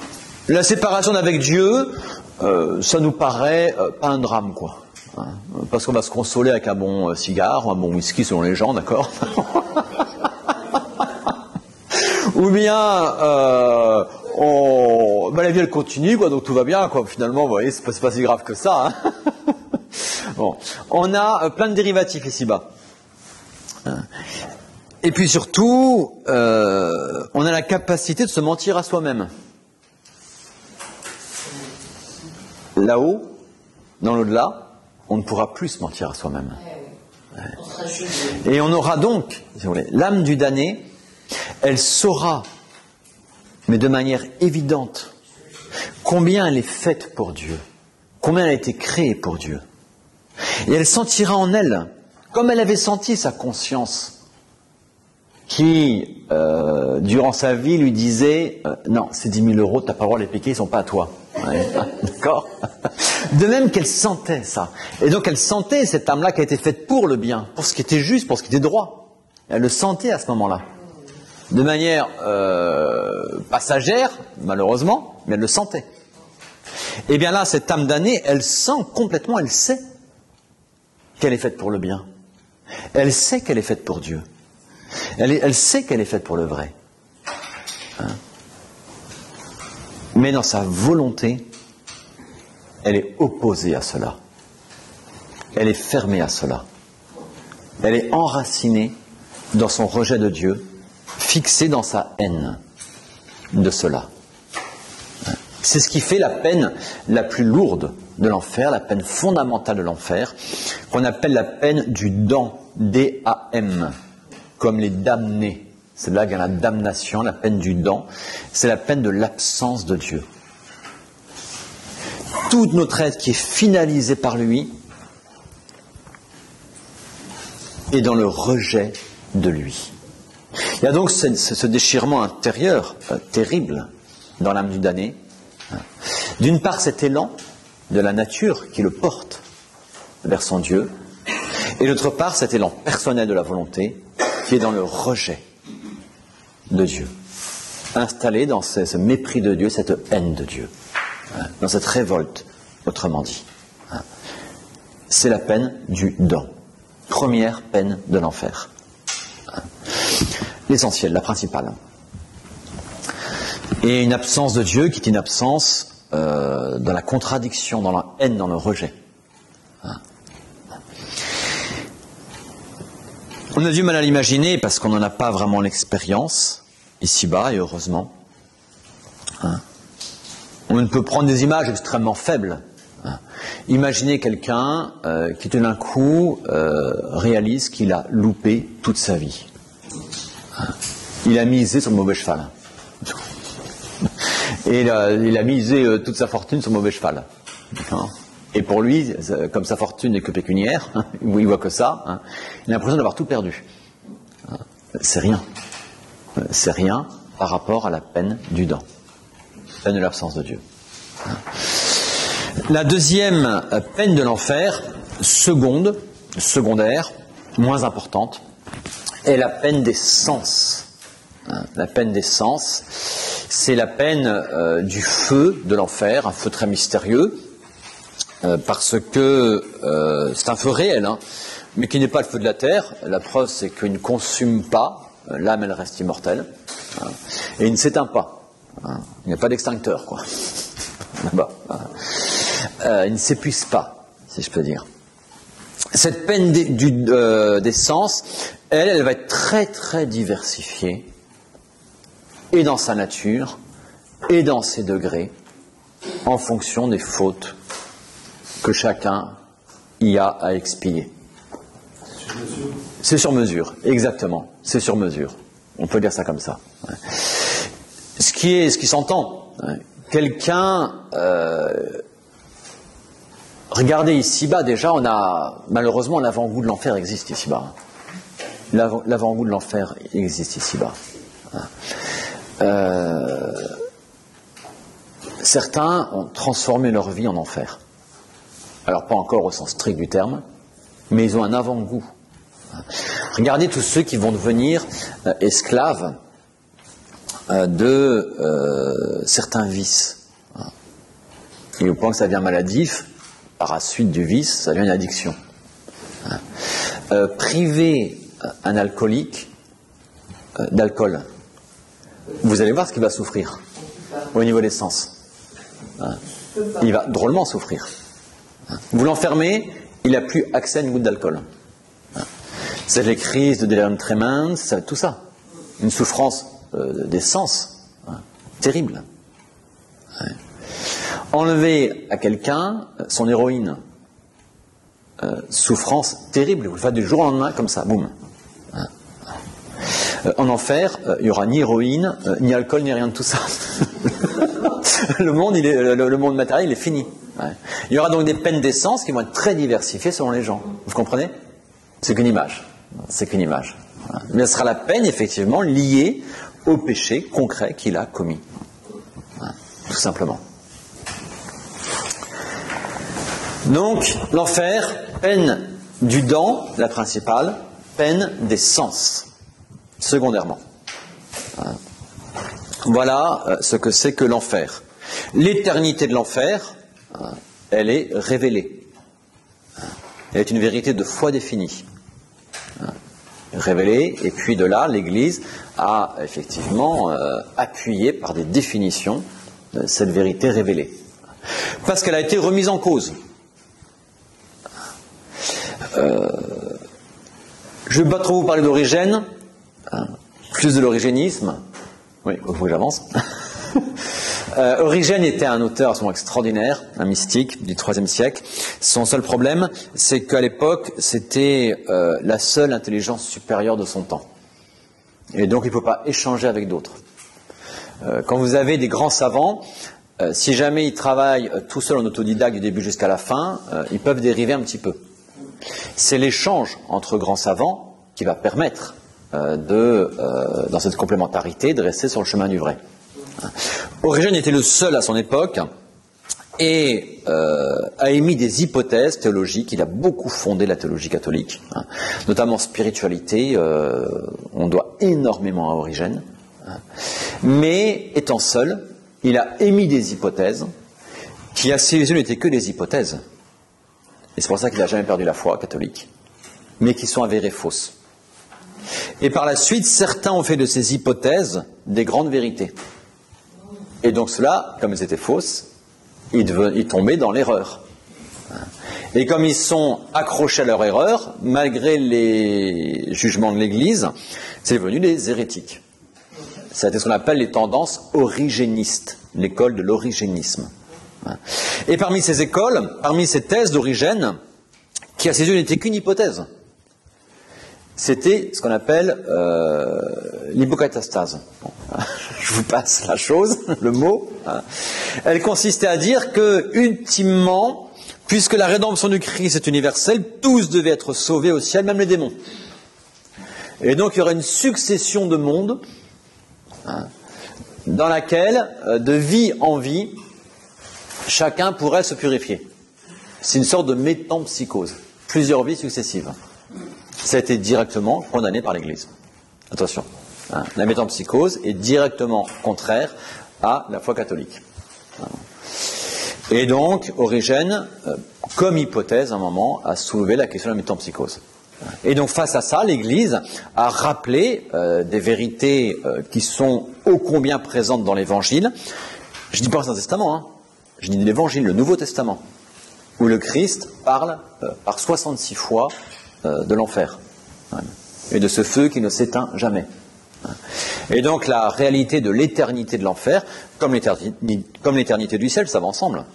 la séparation d'avec Dieu, ça nous paraît pas un drame, quoi. Parce qu'on va se consoler avec un bon cigare ou un bon whisky selon les gens, d'accord? Ou bien la vie elle continue, quoi, donc tout va bien, quoi. Finalement, vous voyez, c'est pas si grave que ça. Hein. Bon, on a plein de dérivatifs ici-bas. Et puis surtout, on a la capacité de se mentir à soi-même. Là-haut, dans l'au-delà, on ne pourra plus se mentir à soi-même. Et on aura donc, si vous voulez, l'âme du damné, elle saura, mais de manière évidente, combien elle est faite pour Dieu, combien elle a été créée pour Dieu. Et elle sentira en elle, comme elle avait senti sa conscience, qui, durant sa vie, lui disait non, ces 10 000 euros, tu n'as pas le droit de les piquer, ils ne sont pas à toi. Ouais, d'accord. De même qu'elle sentait ça. Et donc elle sentait cette âme-là qui a été faite pour le bien, pour ce qui était juste, pour ce qui était droit. Elle le sentait à ce moment-là. De manière passagère, malheureusement, mais elle le sentait. Et bien là, cette âme damnée, elle sent complètement, elle sait qu'elle est faite pour le bien. Elle sait qu'elle est faite pour Dieu. Elle sait qu'elle est faite pour le vrai. Hein? Mais dans sa volonté, elle est opposée à cela. Elle est fermée à cela. Elle est enracinée dans son rejet de Dieu, fixée dans sa haine de cela. C'est ce qui fait la peine la plus lourde de l'enfer, la peine fondamentale de l'enfer, qu'on appelle la peine du dam, D-A-M, comme les damnés. C'est là qu'il y a la damnation, la peine du dam. C'est la peine de l'absence de Dieu. Tout notre être qui est finalisé par lui est dans le rejet de lui. Il y a donc ce déchirement intérieur terrible dans l'âme du damné. D'une part, cet élan de la nature qui le porte vers son Dieu, et d'autre part, cet élan personnel de la volonté qui est dans le rejet de Dieu, installé dans ce mépris de Dieu, cette haine de Dieu, dans cette révolte, autrement dit. C'est la peine du dam, première peine de l'enfer. L'essentiel, la principale. Et une absence de Dieu qui est une absence dans la contradiction, dans la haine, dans le rejet. On a du mal à l'imaginer parce qu'on n'en a pas vraiment l'expérience, ici-bas, et heureusement. On ne peut prendre des images extrêmement faibles. Imaginez quelqu'un qui tout d'un coup réalise qu'il a loupé toute sa vie. Il a misé sur le mauvais cheval. Et il a misé toute sa fortune sur le mauvais cheval. Et pour lui, comme sa fortune n'est que pécuniaire, où il voit que ça, il a l'impression d'avoir tout perdu. C'est rien. C'est rien par rapport à la peine du dam, peine de l'absence de Dieu. La deuxième peine de l'enfer, secondaire, moins importante, est la peine des sens. La peine des sens, c'est la peine du feu de l'enfer, un feu très mystérieux, parce que c'est un feu réel, hein, mais qui n'est pas le feu de la terre. La preuve, c'est qu'il ne consume pas, l'âme, elle reste immortelle, hein, et il ne s'éteint pas. Hein, il n'y a pas d'extincteur, quoi. Là-bas. Il ne s'épuise pas, si je peux dire. Cette peine des sens, elle va être très très diversifiée, et dans sa nature, et dans ses degrés, en fonction des fautes que chacun y a à expier. C'est sur mesure, exactement, c'est sur mesure. On peut dire ça comme ça. Ce qui s'entend, quelqu'un... Regardez ici-bas, déjà, on a, malheureusement, l'avant-goût de l'enfer existe ici-bas. L'avant-goût de l'enfer existe ici-bas. Certains ont transformé leur vie en enfer. Alors, pas encore au sens strict du terme, mais ils ont un avant-goût. Regardez tous ceux qui vont devenir esclaves de certains vices. Et au point que ça devient maladif, par la suite du vice, ça devient une addiction. Priver un alcoolique d'alcool, vous allez voir ce qu'il va souffrir au niveau des sens. Il va drôlement souffrir. Vous l'enfermez, il n'a plus accès à une goutte d'alcool. C'est les crises de delirium tremens, tout ça. Une souffrance des sens terrible. Enlever à quelqu'un son héroïne, souffrance terrible, vous le faites du jour au lendemain comme ça, boum. En enfer, il n'y aura ni héroïne, ni alcool, ni rien de tout ça. Le monde matériel, il est fini. Il y aura donc des peines d'essence qui vont être très diversifiées selon les gens. Vous comprenez? C'est qu'une image. C'est qu'une image. Mais ce sera la peine, effectivement, liée au péché concret qu'il a commis. Tout simplement. Donc, l'enfer, peine du dent, la principale, peine des sens, secondairement. Voilà ce que c'est que l'enfer. L'éternité de l'enfer, elle est révélée. Elle est une vérité de foi définie. Révélée, et puis de là, l'Église a effectivement appuyé par des définitions cette vérité révélée. Parce qu'elle a été remise en cause. Je ne vais pas trop vous parler d'Origène, plus de l'origénisme. Oui, il faut que j'avance. Origène était un auteur absolument extraordinaire, un mystique du IIIe siècle. Son seul problème, c'est qu'à l'époque, c'était la seule intelligence supérieure de son temps. Et donc, il ne peut pas échanger avec d'autres. Quand vous avez des grands savants, si jamais ils travaillent tout seuls en autodidacte du début jusqu'à la fin, ils peuvent dériver un petit peu. C'est l'échange entre grands savants qui va permettre dans cette complémentarité, de rester sur le chemin du vrai. Origène était le seul à son époque et a émis des hypothèses théologiques. Il a beaucoup fondé la théologie catholique, notamment spiritualité. On doit énormément à Origène. Mais étant seul, il a émis des hypothèses qui, à ses yeux, n'étaient que des hypothèses. Et c'est pour ça qu'il n'a jamais perdu la foi catholique, mais qui sont avérées fausses. Et par la suite, certains ont fait de ces hypothèses des grandes vérités. Et donc cela, comme elles étaient fausses, ils tombaient dans l'erreur. Et comme ils sont accrochés à leur erreur, malgré les jugements de l'Église, c'est devenu des hérétiques. C'est ce qu'on appelle les tendances origénistes, l'école de l'origénisme. Et parmi ces écoles, parmi ces thèses d'Origène, qui à ses yeux n'étaient qu'une hypothèse, c'était ce qu'on appelle l'hypocatastase. Bon, je vous passe la chose, le mot. Elle consistait à dire que, ultimement, puisque la rédemption du Christ est universelle, tous devaient être sauvés au ciel, même les démons. Et donc il y aurait une succession de mondes dans laquelle, de vie en vie, chacun pourrait se purifier. C'est une sorte de métempsychose, plusieurs vies successives. ça a été directement condamné par l'Église. Attention, hein, la métempsychose est directement contraire à la foi catholique. Et donc, Origène, comme hypothèse, à un moment, a soulevé la question de la métempsychose. Et donc, face à ça, l'Église a rappelé des vérités qui sont ô combien présentes dans l'Évangile. Je dis pas l'Ancien Testament, hein. Je dis l'Évangile, le Nouveau Testament, où le Christ parle par 66 fois de l'enfer et de ce feu qui ne s'éteint jamais. Et donc la réalité de l'éternité de l'enfer, comme l'éternité du ciel, ça va ensemble,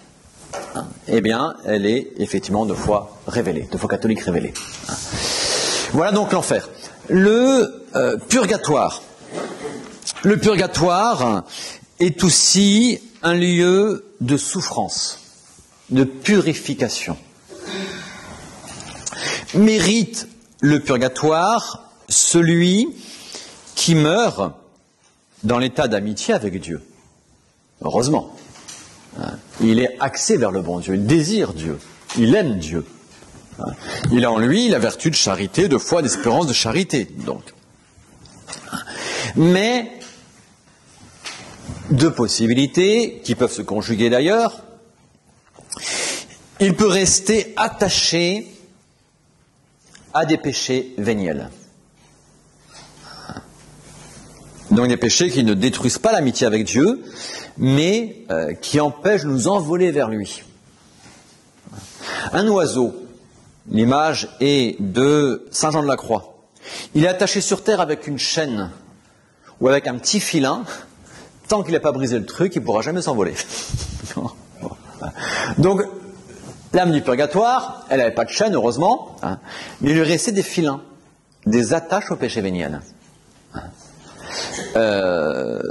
eh bien, elle est effectivement de foi révélée, de foi catholique révélée. Voilà donc l'enfer. Le purgatoire. Le purgatoire est aussi un lieu de souffrance, de purification. Mérite le purgatoire celui qui meurt dans l'état d'amitié avec Dieu. Heureusement. Il est axé vers le bon Dieu, il désire Dieu, il aime Dieu. Il a en lui la vertu de charité, de foi, d'espérance, de charité. Donc. Mais deux possibilités qui peuvent se conjuguer d'ailleurs. Il peut rester attaché à des péchés véniels. Donc des péchés qui ne détruisent pas l'amitié avec Dieu, mais qui empêchent de nous envoler vers lui. Un oiseau, l'image est de Saint Jean de la Croix. Il est attaché sur terre avec une chaîne ou avec un petit filin. Tant qu'il n'a pas brisé le truc, il ne pourra jamais s'envoler. Donc, l'âme du purgatoire, elle n'avait pas de chaîne, heureusement, hein, mais il lui restait des filins, des attaches au péché véniel.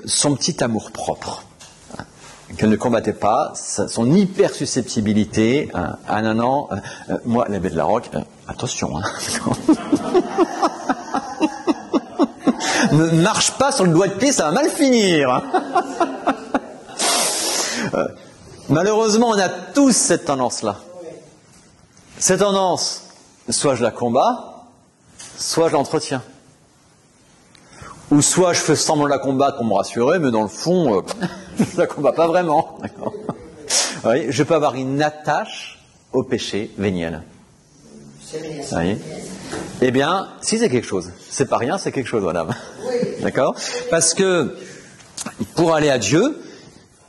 Son petit amour propre, hein, qu'elle ne combattait pas, son hyper-susceptibilité, à un an, moi, l'abbé de la Roque, attention, hein, ne marche pas sur le doigt de pied, ça va mal finir. Malheureusement, on a tous cette tendance-là. Cette tendance, soit je la combats, soit je l'entretiens. Ou soit je fais semblant de la combattre pour me rassurer, mais dans le fond, je ne la combats pas vraiment. Oui, je peux avoir une attache au péché véniel. Oui. Eh bien, si c'est quelque chose, c'est pas rien, c'est quelque chose, madame. Oui. D'accord ? Parce que pour aller à Dieu,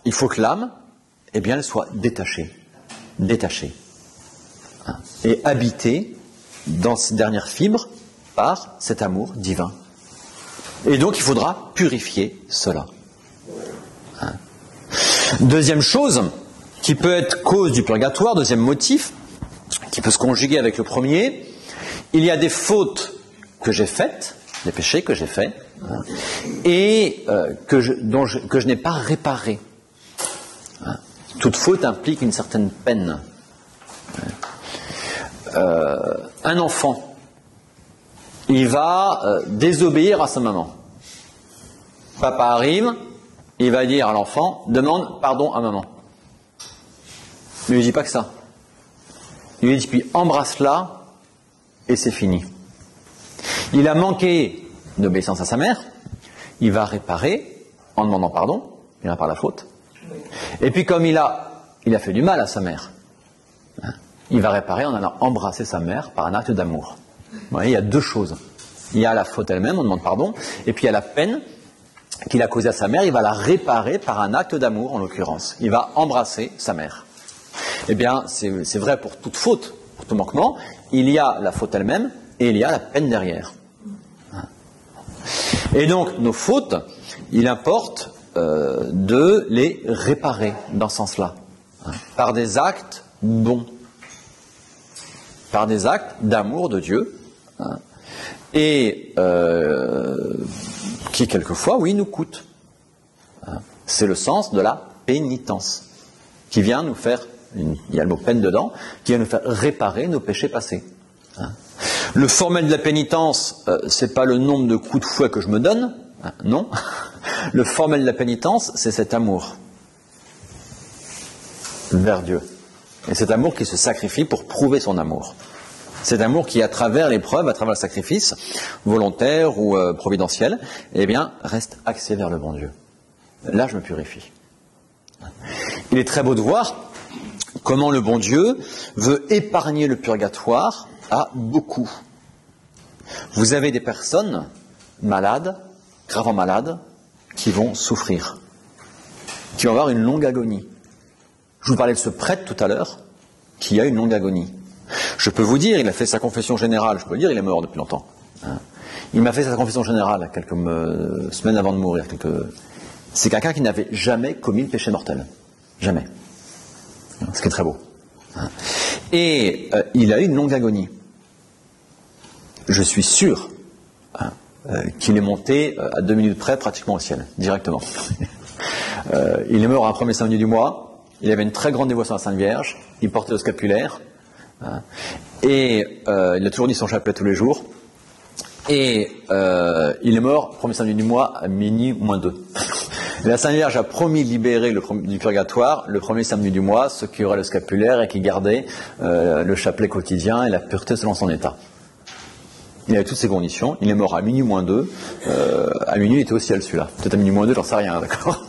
il faut que l'âme, eh bien, elle soit détachée, et habitée dans ces dernières fibres par cet amour divin. Et donc, il faudra purifier cela. Deuxième chose qui peut être cause du purgatoire, deuxième motif, qui peut se conjuguer avec le premier, il y a des fautes que j'ai faites, des péchés que j'ai faits, et que je n'ai pas réparés. Toute faute implique une certaine peine. Un enfant, il va désobéir à sa maman. Papa arrive, il va dire à l'enfant, demande pardon à maman. Il ne lui dit pas que ça. Il lui dit puis embrasse-la et c'est fini. Il a manqué d'obéissance à sa mère, il va réparer en demandant pardon, il répare la faute. Et puis comme il a fait du mal à sa mère, il va réparer en allant embrasser sa mère par un acte d'amour. Vous voyez, il y a deux choses. Il y a la faute elle-même, on demande pardon, et puis il y a la peine qu'il a causée à sa mère, il va la réparer par un acte d'amour en l'occurrence. Il va embrasser sa mère. Eh bien, c'est vrai pour toute faute, pour tout manquement. Il y a la faute elle-même et il y a la peine derrière. Et donc, nos fautes, il importe de les réparer dans ce sens-là, par des actes bons, par des actes d'amour de Dieu, et qui quelquefois, oui, nous coûtent. C'est le sens de la pénitence, qui vient nous faire, il y a le mot peine dedans, qui vient nous faire réparer nos péchés passés. Le formel de la pénitence, c'est pas le nombre de coups de fouet que je me donne, non. Le formel de la pénitence, c'est cet amour vers Dieu. Et cet amour qui se sacrifie pour prouver son amour. Cet amour qui, à travers l'épreuve, à travers le sacrifice, volontaire ou providentiel, eh bien, reste axé vers le bon Dieu. Là, je me purifie. Il est très beau de voir comment le bon Dieu veut épargner le purgatoire à beaucoup. Vous avez des personnes malades, gravement malades, qui vont souffrir, qui vont avoir une longue agonie. Je vous parlais de ce prêtre tout à l'heure, qui a une longue agonie. Je peux vous dire, il a fait sa confession générale, je peux vous dire, il est mort depuis longtemps. Il m'a fait sa confession générale quelques semaines avant de mourir. C'est quelqu'un qui n'avait jamais commis le péché mortel. Jamais. Ce qui est très beau. Et il a eu une longue agonie. Je suis sûr qu'il est monté à 2 minutes près pratiquement au ciel, directement. Il est mort un premier samedi du mois, il avait une très grande dévotion à la Sainte Vierge, il portait le scapulaire, et il a toujours dit son chapelet tous les jours, et il est mort premier samedi du mois à minuit moins 2. La Sainte Vierge a promis de libérer du purgatoire le premier samedi du mois, ceux qui auraient le scapulaire et qui gardaient le chapelet quotidien et la pureté selon son état. Il avait toutes ces conditions, il est mort à minuit moins 2, à minuit il était au ciel celui-là. Peut-être à minuit moins 2, j'en sais rien, d'accord.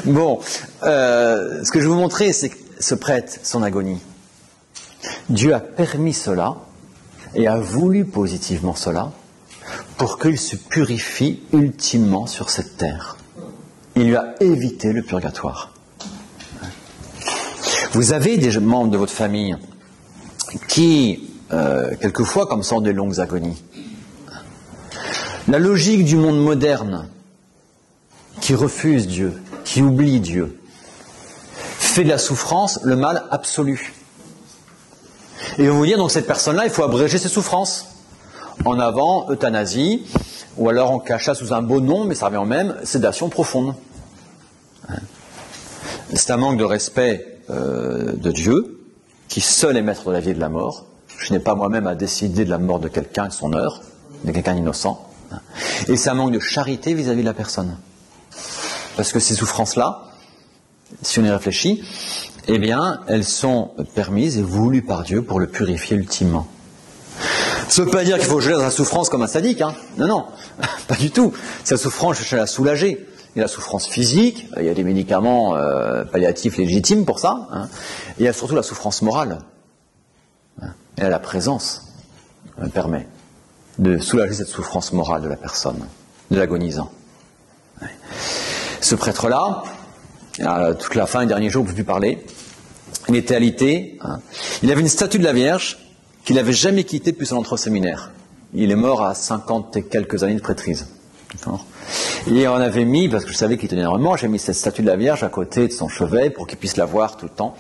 Bon, ce que je vais vous montrer, c'est que ce prêtre, son agonie. Dieu a permis cela et a voulu positivement cela pour qu'il se purifie ultimement sur cette terre. Il lui a évité le purgatoire. Vous avez des membres de votre famille qui, quelquefois, comme ça, ont des longues agonies. La logique du monde moderne, qui refuse Dieu, qui oublie Dieu, fait de la souffrance le mal absolu. Et on va vous dire, donc cette personne-là, il faut abréger ses souffrances. En avant, euthanasie, ou alors on cache ça sous un beau nom, mais ça revient au même, sédation profonde. C'est un manque de respect de Dieu, qui seul est maître de la vie et de la mort. Je n'ai pas moi-même à décider de la mort de quelqu'un, de son heure, de quelqu'un d'innocent. Et c'est un manque de charité vis-à-vis de la personne. Parce que ces souffrances-là, si on y réfléchit, eh bien, elles sont permises et voulues par Dieu pour le purifier ultimement. Ça ne veut pas dire qu'il faut gérer la souffrance comme un sadique, hein. Non, non, pas du tout. Sa souffrance, je cherche à la soulager. Il y a la souffrance physique, il y a des médicaments palliatifs légitimes pour ça, hein. Et il y a surtout la souffrance morale. Et là, la présence permet de soulager cette souffrance morale de la personne, de l'agonisant. Ce prêtre-là, toute la fin, les derniers jours, on ne peut plus parler, il était alité, hein. Il avait une statue de la Vierge qu'il n'avait jamais quittée depuis son entrée au séminaire. Il est mort à 50 et quelques années de prêtrise. Et on avait mis, parce que je savais qu'il tenait énormément, j'ai mis cette statue de la Vierge à côté de son chevet pour qu'il puisse la voir tout le temps.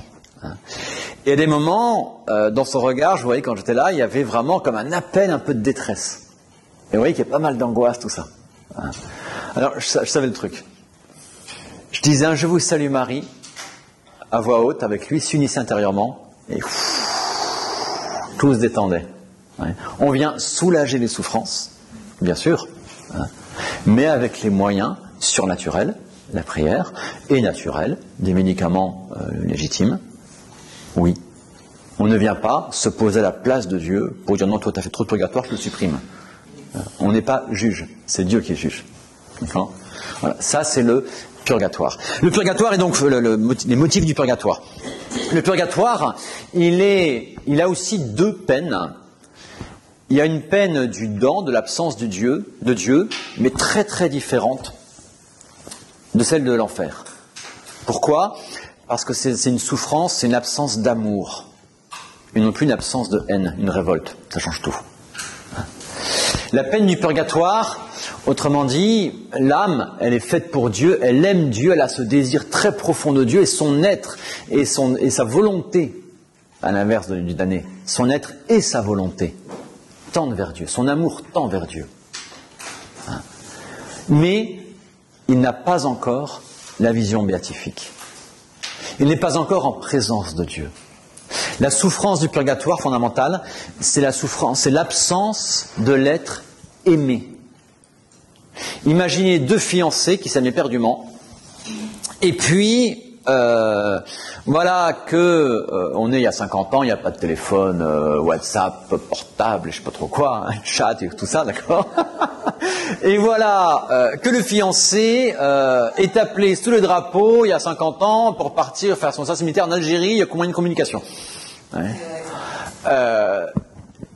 Et à des moments, dans son regard, je voyais quand j'étais là, il y avait vraiment comme un appel, un peu de détresse. Et vous voyez qu'il y a pas mal d'angoisse, tout ça. Alors, je savais le truc. Je disais un « Je vous salue Marie » à voix haute avec lui, s'unissait intérieurement, et tout se détendait. On vient soulager les souffrances, bien sûr, mais avec les moyens surnaturels, la prière, et naturels, des médicaments légitimes. Oui. On ne vient pas se poser à la place de Dieu pour dire non, toi tu as fait trop de purgatoire, je le supprime. On n'est pas juge, c'est Dieu qui est juge. Voilà. Ça c'est le purgatoire. Le purgatoire est donc les motifs du purgatoire. Le purgatoire, il a aussi deux peines. Il y a une peine du dent, de l'absence de Dieu, mais très très différente de celle de l'enfer. Pourquoi ? Parce que c'est une souffrance, c'est une absence d'amour, et non plus une absence de haine, une révolte. Ça change tout. La peine du purgatoire, autrement dit, l'âme, elle est faite pour Dieu, elle aime Dieu, elle a ce désir très profond de Dieu, et son être et sa volonté, à l'inverse du damné, son être et sa volonté tendent vers Dieu, son amour tend vers Dieu. Mais il n'a pas encore la vision béatifique. Il n'est pas encore en présence de Dieu. La souffrance du purgatoire fondamentale, c'est l'absence de l'être aimé. Imaginez deux fiancés qui s'aiment éperdument, et puis voilà que on est il y a 50 ans, il n'y a pas de téléphone, WhatsApp, portable, je sais pas trop quoi, hein, chat et tout ça, d'accord. Et voilà que le fiancé est appelé sous le drapeau il y a 50 ans pour partir faire son service militaire en Algérie. Il y a combien de communication? Ouais.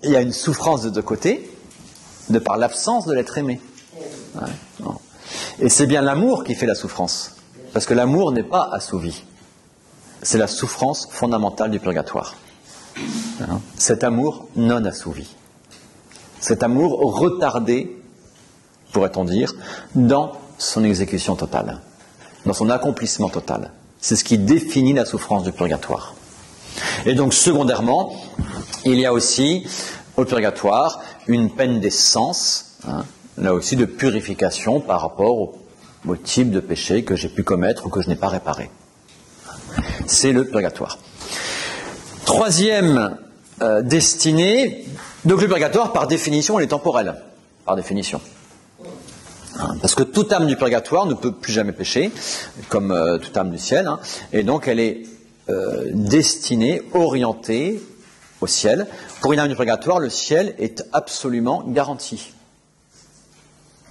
Il y a une souffrance de deux côtés, de par l'absence de l'être aimé. Ouais. Non. Et c'est bien l'amour qui fait la souffrance. Parce que l'amour n'est pas assouvi. C'est la souffrance fondamentale du purgatoire. Hein? Cet amour non assouvi. Cet amour retardé, pourrait-on dire, dans son exécution totale, dans son accomplissement total. C'est ce qui définit la souffrance du purgatoire. Et donc, secondairement, il y a aussi, au purgatoire, une peine d'essence, hein, là aussi de purification par rapport au type de péché que j'ai pu commettre ou que je n'ai pas réparé. C'est le purgatoire. Troisième destinée, donc le purgatoire, par définition, elle est temporelle, par définition. Parce que toute âme du purgatoire ne peut plus jamais pécher, comme toute âme du ciel, hein, et donc elle est destinée, orientée au ciel. Pour une âme du purgatoire, le ciel est absolument garanti.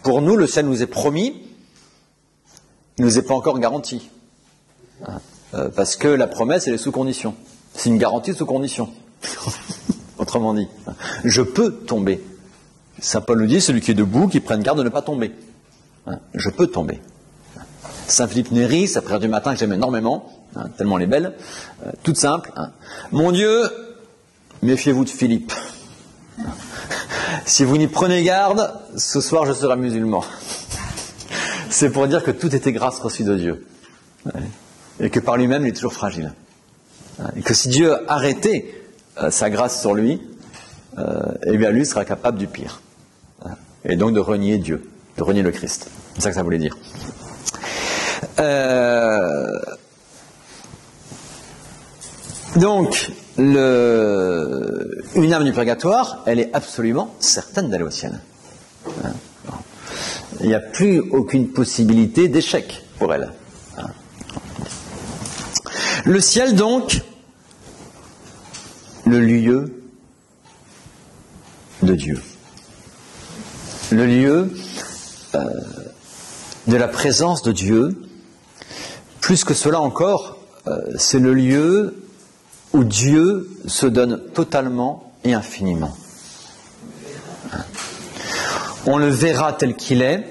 Pour nous, le ciel nous est promis, il ne nous est pas encore garanti. Parce que la promesse, elle est sous condition. C'est une garantie sous condition. Autrement dit, je peux tomber. Saint Paul nous dit, celui qui est debout, qui prenne garde de ne pas tomber. Je peux tomber. Saint Philippe Néri, sa prière du matin que j'aime énormément, tellement elle est belle, toute simple. Mon Dieu, méfiez-vous de Philippe. Si vous n'y prenez garde, ce soir je serai musulman. C'est pour dire que tout était grâce reçue de Dieu. Et que par lui-même, il est toujours fragile. Et que si Dieu arrêtait sa grâce sur lui, eh bien lui sera capable du pire. Et donc de renier Dieu, de renier le Christ. C'est ça que ça voulait dire. Donc, une âme du purgatoire, elle est absolument certaine d'aller au ciel. Il n'y a plus aucune possibilité d'échec pour elle. Le ciel, donc, le lieu de Dieu. Le lieu de la présence de Dieu. Plus que cela encore, c'est le lieu où Dieu se donne totalement et infiniment. On le verra tel qu'il est,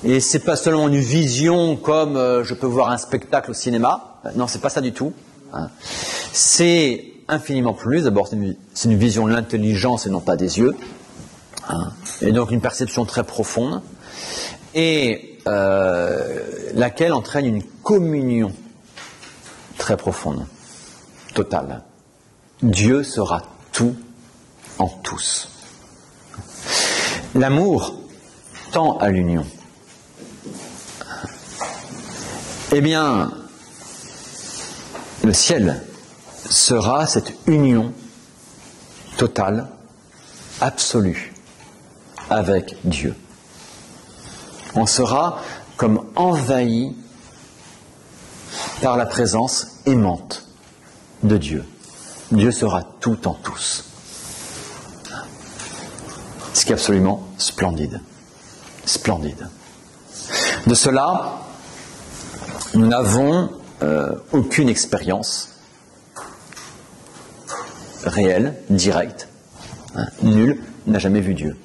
et c'est pas seulement une vision comme je peux voir un spectacle au cinéma. Non, c'est pas ça du tout. C'est infiniment plus. D'abord, c'est une vision de l'intelligence et non pas des yeux. Et donc une perception très profonde, et laquelle entraîne une communion très profonde, totale. Dieu sera tout en tous. L'amour tend à l'union. Eh bien, le ciel sera cette union totale, absolue, avec Dieu. On sera comme envahi par la présence aimante de Dieu. Dieu sera tout en tous. Ce qui est absolument splendide. Splendide. De cela, nous n'avons aucune expérience réelle, directe. Nul n'a jamais vu Dieu.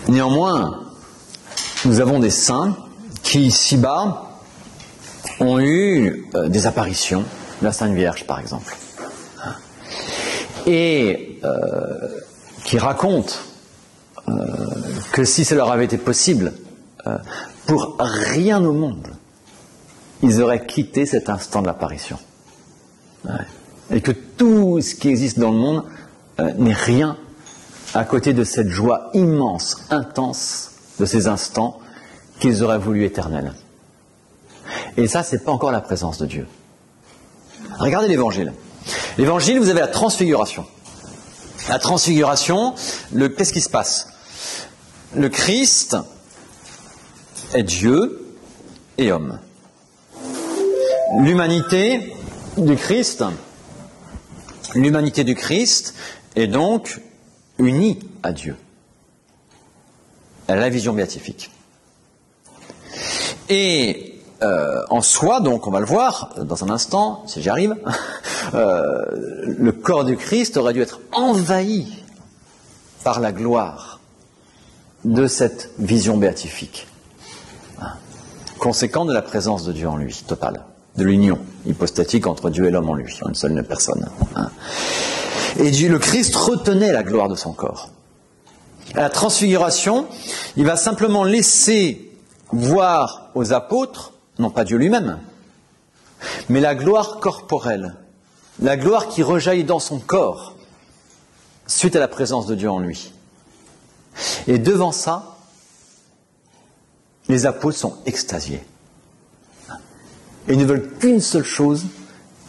Néanmoins, nous avons des saints qui, ici-bas, ont eu des apparitions, la Sainte Vierge par exemple, et qui racontent que si ça leur avait été possible, pour rien au monde, ils auraient quitté cet instant de l'apparition. Et que tout ce qui existe dans le monde n'est rien à côté de cette joie immense, intense de ces instants qu'ils auraient voulu éternels. Et ça, c'est pas encore la présence de Dieu. Regardez l'Évangile. L'Évangile, vous avez la transfiguration. La transfiguration, qu'est-ce qui se passe? Le Christ est Dieu, et homme. L'humanité du Christ est donc unie à Dieu. Elle a la vision béatifique. Et en soi, donc, on va le voir dans un instant, si j'y arrive, le corps du Christ aurait dû être envahi par la gloire de cette vision béatifique, conséquent de la présence de Dieu en lui, totale, de l'union hypostatique entre Dieu et l'homme en lui, en une seule personne. Et Dieu, le Christ, retenait la gloire de son corps. À la transfiguration, il va simplement laisser voir aux apôtres, non pas Dieu lui-même, mais la gloire corporelle, la gloire qui rejaillit dans son corps, suite à la présence de Dieu en lui. Et devant ça, les apôtres sont extasiés. Et ils ne veulent qu'une seule chose,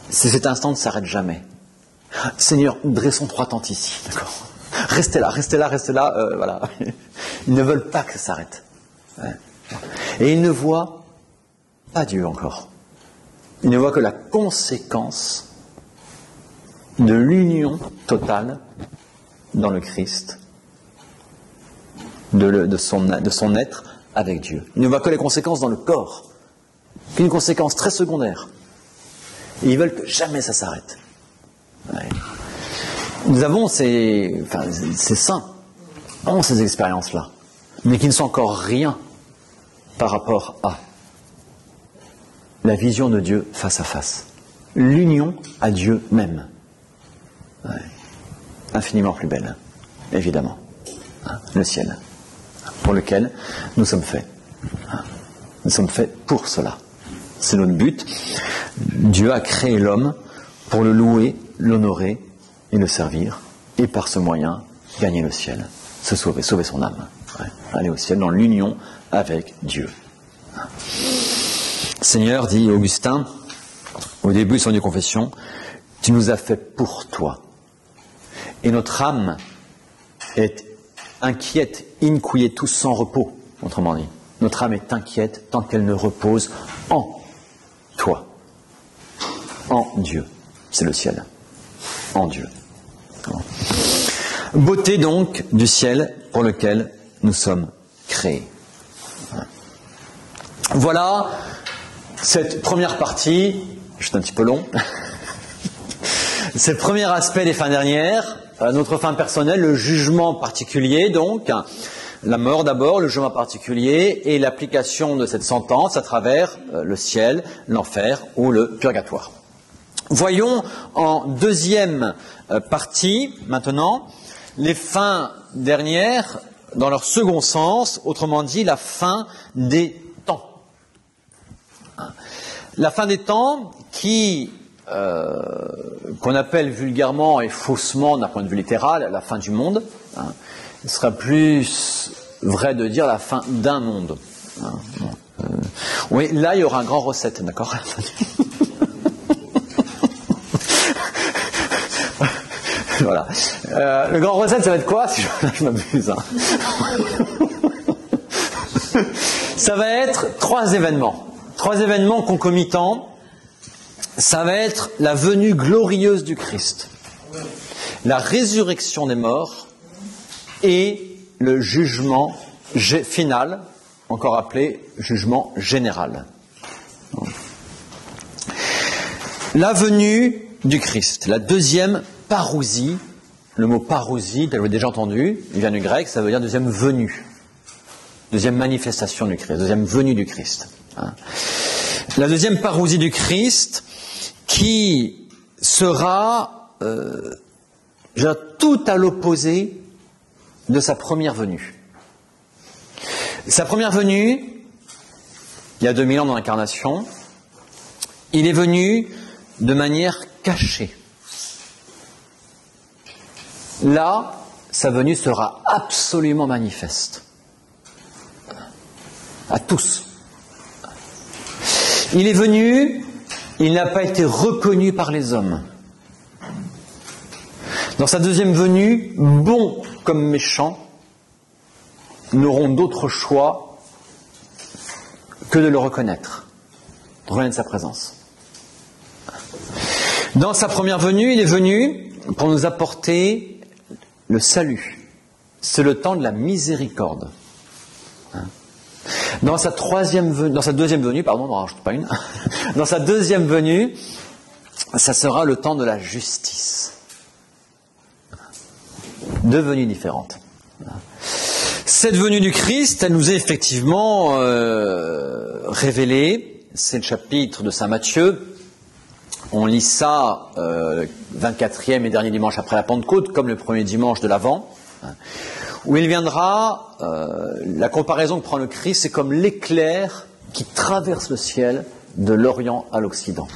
c'est cet instant ne s'arrête jamais. Seigneur, dressons 3 tentes ici, d'accord ? Restez là, voilà. Ils ne veulent pas que ça s'arrête. Et ils ne voient pas Dieu encore. Ils ne voient que la conséquence de l'union totale dans le Christ, de son être avec Dieu. Ils ne voient que les conséquences dans le corps, qu'une conséquence très secondaire. Et ils veulent que jamais ça s'arrête. Ouais. Nous avons ces saints ont ces expériences-là, mais qui ne sont encore rien par rapport à la vision de Dieu face à face, l'union à Dieu même. Ouais. Infiniment plus belle, évidemment, le ciel, pour lequel nous sommes faits. Nous sommes faits pour cela. C'est notre but. Dieu a créé l'homme pour le louer, l'honorer et le servir, et par ce moyen, gagner le ciel, se sauver son âme, aller au ciel dans l'union avec Dieu. Seigneur, dit Augustin, au début de son confession, tu nous as fait pour toi. Et notre âme est inquiète, inquietus, sans repos, autrement dit. Notre âme est inquiète tant qu'elle ne repose en toi, en Dieu. C'est le ciel, en Dieu. Beauté donc du ciel pour lequel nous sommes créés. Voilà cette première partie, juste un petit peu long, c'est le premier aspect des fins dernières, notre fin personnelle, le jugement particulier donc, la mort d'abord, le jugement particulier et l'application de cette sentence à travers le ciel, l'enfer ou le purgatoire. Voyons en deuxième partie, maintenant, les fins dernières dans leur second sens, autrement dit la fin des temps. La fin des temps qui, qu'on appelle vulgairement et faussement d'un point de vue littéral, la fin du monde, il sera plus vrai de dire la fin d'un monde. Oui, là il y aura un grand recette, d'accord ? Voilà. Le grand recette, ça va être quoi ? Si je m'abuse. Ça va être 3 événements. 3 événements concomitants. Ça va être la venue glorieuse du Christ, la résurrection des morts et le jugement final, encore appelé jugement général. La venue du Christ, la deuxième parousie. Le mot parousie, vous l'avez déjà entendu, il vient du grec, ça veut dire deuxième venue, deuxième manifestation du Christ, deuxième venue du Christ. La deuxième parousie du Christ qui sera tout à l'opposé de sa première venue. Sa première venue, il y a 2000 ans dans l'incarnation, il est venu de manière cachée. Là, sa venue sera absolument manifeste. À tous. Il est venu, il n'a pas été reconnu par les hommes. Dans sa deuxième venue, bons comme méchants n'auront d'autre choix que de le reconnaître, de reconnaître sa présence. Dans sa première venue, il est venu pour nous apporter le salut. C'est le temps de la miséricorde. Dans sa deuxième venue, pardon, n'en rajoute pas une. Dans sa deuxième venue, ça sera le temps de la justice. Deux venues différentes. Cette venue du Christ, elle nous est effectivement révélée. C'est le chapitre de saint Matthieu. On lit ça 24e et dernier dimanche après la Pentecôte, comme le premier dimanche de l'Avent, où il viendra, la comparaison que prend le Christ, c'est comme l'éclair qui traverse le ciel de l'Orient à l'Occident.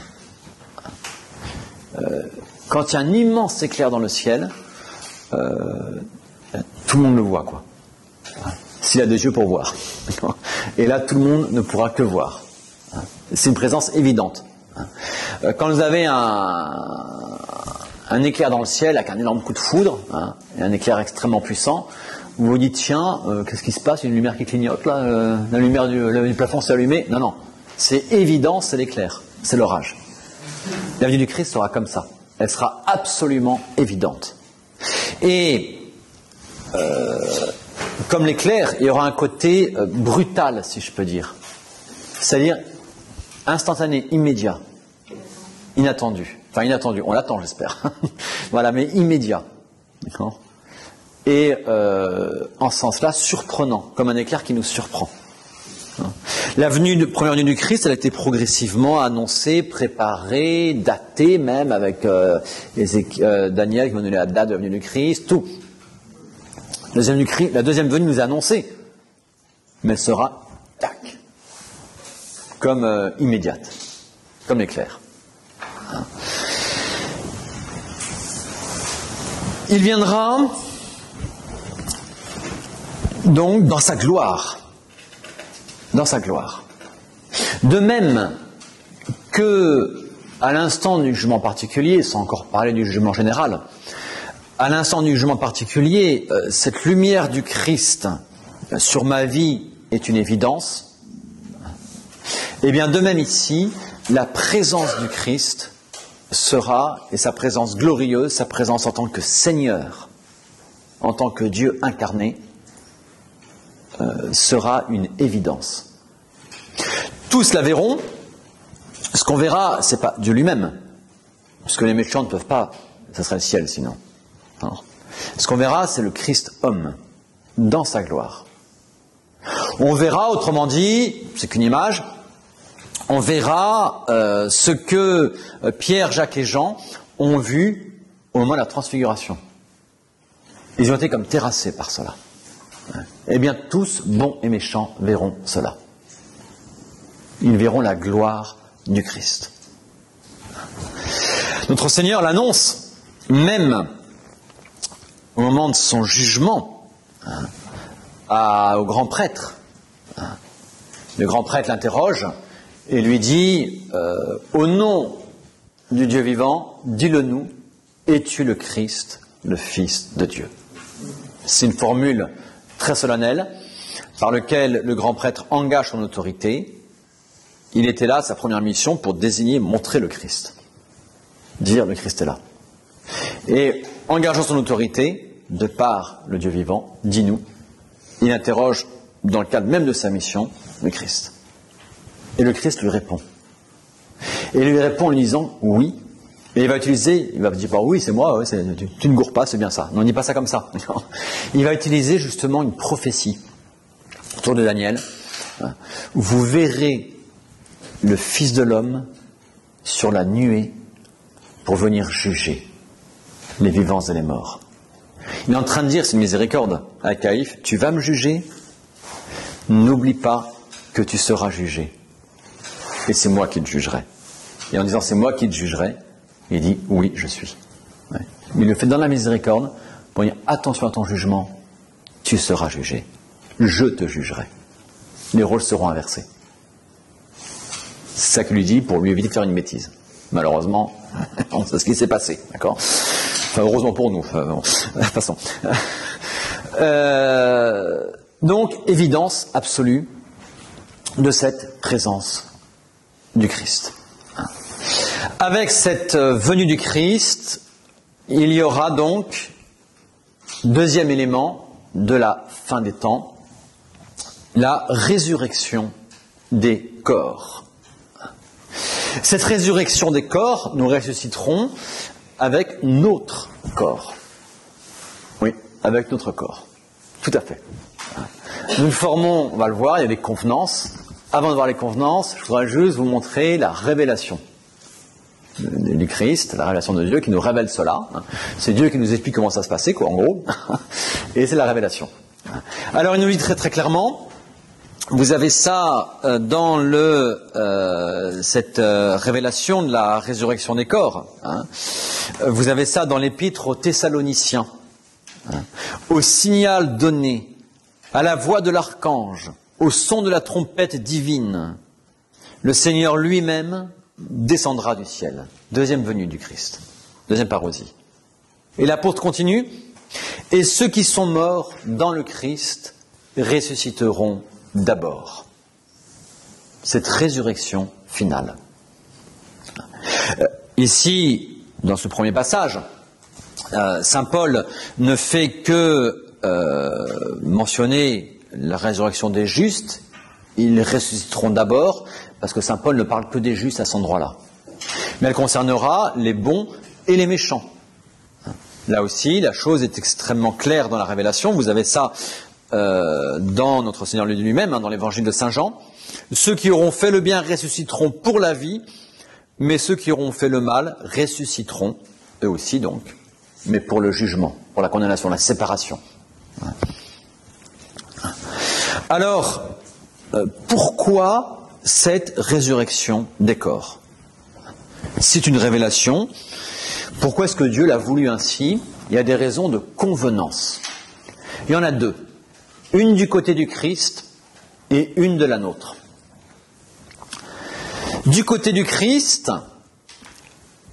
Quand il y a un immense éclair dans le ciel, tout le monde le voit, quoi. S'il a des yeux pour voir. Et là, tout le monde ne pourra que voir. C'est une présence évidente. Quand vous avez un éclair dans le ciel avec un énorme coup de foudre, et un éclair extrêmement puissant, vous vous dites, tiens, qu'est-ce qui se passe? Il y a une lumière qui clignote là, la lumière du plafond s'est allumée. Non, non, c'est évident, c'est l'éclair, c'est l'orage. La venue du Christ sera comme ça. Elle sera absolument évidente. Et comme l'éclair, il y aura un côté brutal, si je peux dire. C'est-à-dire instantané, immédiat, inattendu. Enfin, inattendu, on l'attend, j'espère. Voilà, mais immédiat. D'accord ? Et en ce sens-là, surprenant, comme un éclair qui nous surprend. La première venue du Christ, elle a été progressivement annoncée, préparée, datée même, avec Daniel qui m'a donné la date de la venue du Christ, tout. La deuxième venue nous est annoncée, mais elle sera, tac, comme immédiate, comme l'éclair. Il viendra donc dans sa gloire. Dans sa gloire. De même que, à l'instant du jugement particulier, sans encore parler du jugement général, à l'instant du jugement particulier, cette lumière du Christ sur ma vie est une évidence. Et bien de même ici, la présence du Christ sera, et sa présence glorieuse, sa présence en tant que Seigneur, en tant que Dieu incarné, sera une évidence. Tous la verront. Ce qu'on verra, c'est pas Dieu lui-même, parce que les méchants ne peuvent pas, ça serait le ciel sinon. Alors, ce qu'on verra, c'est le Christ homme, dans sa gloire. On verra, autrement dit, c'est qu'une image, on verra ce que Pierre, Jacques et Jean ont vu au moment de la transfiguration. Ils ont été comme terrassés par cela. Eh bien, tous, bons et méchants, verront cela. Ils verront la gloire du Christ. Notre Seigneur l'annonce, même au moment de son jugement, au grand prêtre. Le grand prêtre l'interroge et lui dit, au nom du Dieu vivant, dis-le-nous, es-tu le Christ, le Fils de Dieu? C'est une formule très solennelle, par lequel le grand prêtre engage son autorité. Il était là, sa première mission, pour désigner, montrer le Christ. Dire le Christ est là. Et engageant son autorité, de par le Dieu vivant, dis-nous, il interroge, dans le cadre même de sa mission, le Christ. Et le Christ lui répond. Et il lui répond en lui disant oui. Et il va dire pas oui, c'est moi, ouais, tu ne gourres pas, c'est bien ça. Non, on ne dit pas ça comme ça. Il va utiliser justement une prophétie autour de Daniel. Vous verrez le Fils de l'homme sur la nuée pour venir juger les vivants et les morts. Il est en train de dire, c'est une miséricorde à Caïphe, tu vas me juger, n'oublie pas que tu seras jugé. Et c'est moi qui te jugerai. Et en disant c'est moi qui te jugerai, il dit oui, je suis. Ouais. Mais il le fait dans la miséricorde pour dire attention à ton jugement, tu seras jugé. Je te jugerai. Les rôles seront inversés. C'est ça qu'il lui dit pour lui éviter de faire une bêtise. Malheureusement, c'est ce qui s'est passé. D'accord ? Enfin, heureusement pour nous. Bon, passons. Donc, évidence absolue. de cette présence du Christ. Avec cette venue du Christ, il y aura donc, deuxième élément de la fin des temps, la résurrection des corps. Cette résurrection des corps, nous ressusciterons avec notre corps. Oui, avec notre corps. Tout à fait. Nous formons, on va le voir, il y a des convenances. Avant de voir les convenances, je voudrais juste vous montrer la révélation du Christ, la révélation de Dieu qui nous révèle cela. C'est Dieu qui nous explique comment ça se passait, quoi, en gros. Et c'est la révélation. Alors il nous dit très très clairement, vous avez ça dans cette révélation de la résurrection des corps. Vous avez ça dans l'épître aux Thessaloniciens. Au signal donné, à la voix de l'archange, au son de la trompette divine, le Seigneur lui-même descendra du ciel. Deuxième venue du Christ. Deuxième parousie. Et l'apôtre continue. Et ceux qui sont morts dans le Christ ressusciteront d'abord. Cette résurrection finale. Ici, dans ce premier passage, Saint Paul ne fait que mentionner la résurrection des justes. Ils ressusciteront d'abord, parce que Saint Paul ne parle que des justes à cet endroit-là. Mais elle concernera les bons et les méchants. Là aussi, la chose est extrêmement claire dans la Révélation. Vous avez ça dans notre Seigneur lui-même, dans l'évangile de Saint Jean. Ceux qui auront fait le bien ressusciteront pour la vie, mais ceux qui auront fait le mal ressusciteront, eux aussi donc, mais pour le jugement, pour la condamnation, la séparation. Alors, pourquoi cette résurrection des corps? C'est une révélation. Pourquoi est-ce que Dieu l'a voulu ainsi? Il y a des raisons de convenance. Il y en a deux. Une du côté du Christ et une de la nôtre. Du côté du Christ,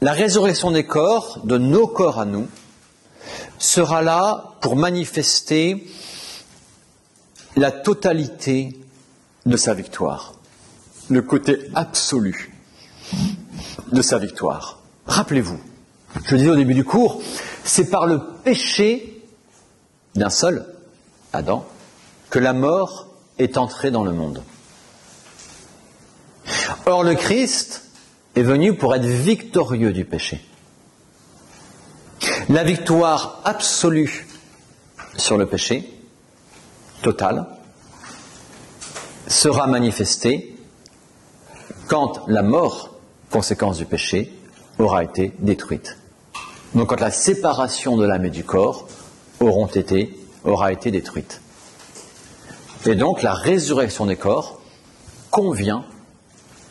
la résurrection des corps, de nos corps à nous, sera là pour manifester la totalité de sa victoire, le côté absolu de sa victoire. Rappelez-vous, je le disais au début du cours, c'est par le péché d'un seul, Adam, que la mort est entrée dans le monde. Or, le Christ est venu pour être victorieux du péché. La victoire absolue sur le péché, totale, sera manifestée quand la mort, conséquence du péché, aura été détruite. Donc quand la séparation de l'âme et du corps aura été détruite. Et donc la résurrection des corps convient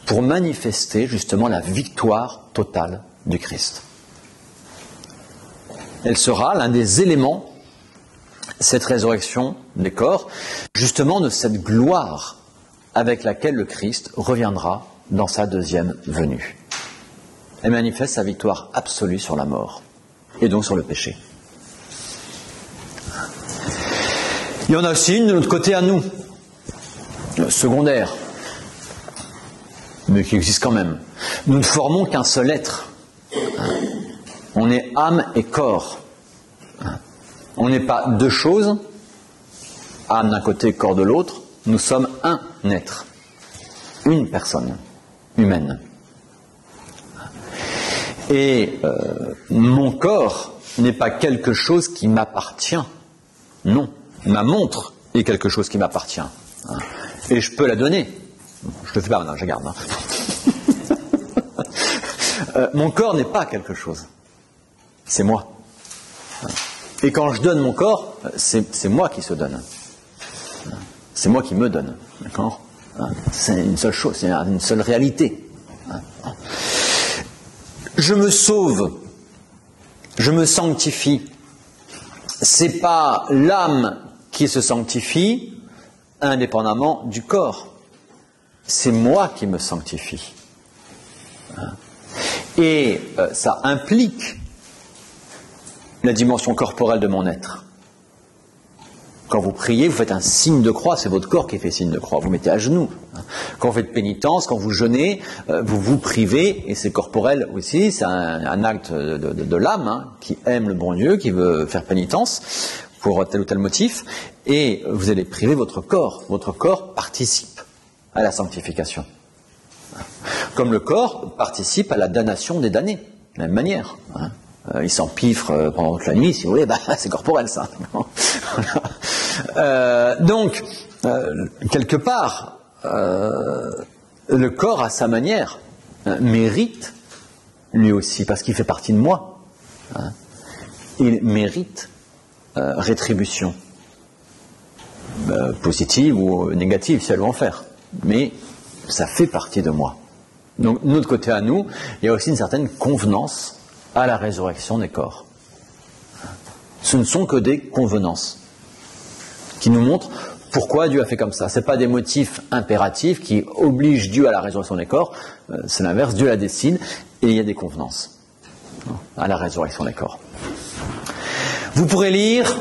pour manifester justement la victoire totale du Christ. Elle sera l'un des éléments, cette résurrection des corps, justement de cette gloire avec laquelle le Christ reviendra dans sa deuxième venue. Elle manifeste sa victoire absolue sur la mort et donc sur le péché. Il y en a aussi une de notre côté à nous, secondaire, mais qui existe quand même. Nous ne formons qu'un seul être. On est âme et corps. On n'est pas deux choses, âme d'un côté, corps de l'autre. Nous sommes un être, une personne humaine. Et mon corps n'est pas quelque chose qui m'appartient. Non, ma montre est quelque chose qui m'appartient. Et je peux la donner. Je ne le fais pas maintenant, je garde. Mon corps n'est pas quelque chose. C'est moi. Et quand je donne mon corps, c'est moi qui se donne. C'est moi qui me donne. D'accord ? C'est une seule chose, c'est une seule réalité. Je me sauve, je me sanctifie. C'est pas l'âme qui se sanctifie indépendamment du corps. C'est moi qui me sanctifie. Et ça implique la dimension corporelle de mon être. Quand vous priez, vous faites un signe de croix, c'est votre corps qui fait signe de croix, vous mettez à genoux. Quand vous faites pénitence, quand vous jeûnez, vous vous privez, et c'est corporel aussi, c'est un acte de l'âme qui aime le bon Dieu, qui veut faire pénitence pour tel ou tel motif, et vous allez priver votre corps. Votre corps participe à la sanctification. Comme le corps participe à la damnation des damnés, de la même manière. Il s'empiffre pendant toute la nuit, si vous voulez, c'est corporel ça. Donc, quelque part, le corps, à sa manière, mérite, lui aussi, parce qu'il fait partie de moi, il mérite rétribution, positive ou négative, si elle veut en faire. Mais ça fait partie de moi. Donc, de notre côté à nous, il y a aussi une certaine convenance à la résurrection des corps. Ce ne sont que des convenances qui nous montrent pourquoi Dieu a fait comme ça. Ce n'est pas des motifs impératifs qui obligent Dieu à la résurrection des corps, c'est l'inverse, Dieu la décide, et il y a des convenances à la résurrection des corps. Vous pourrez lire,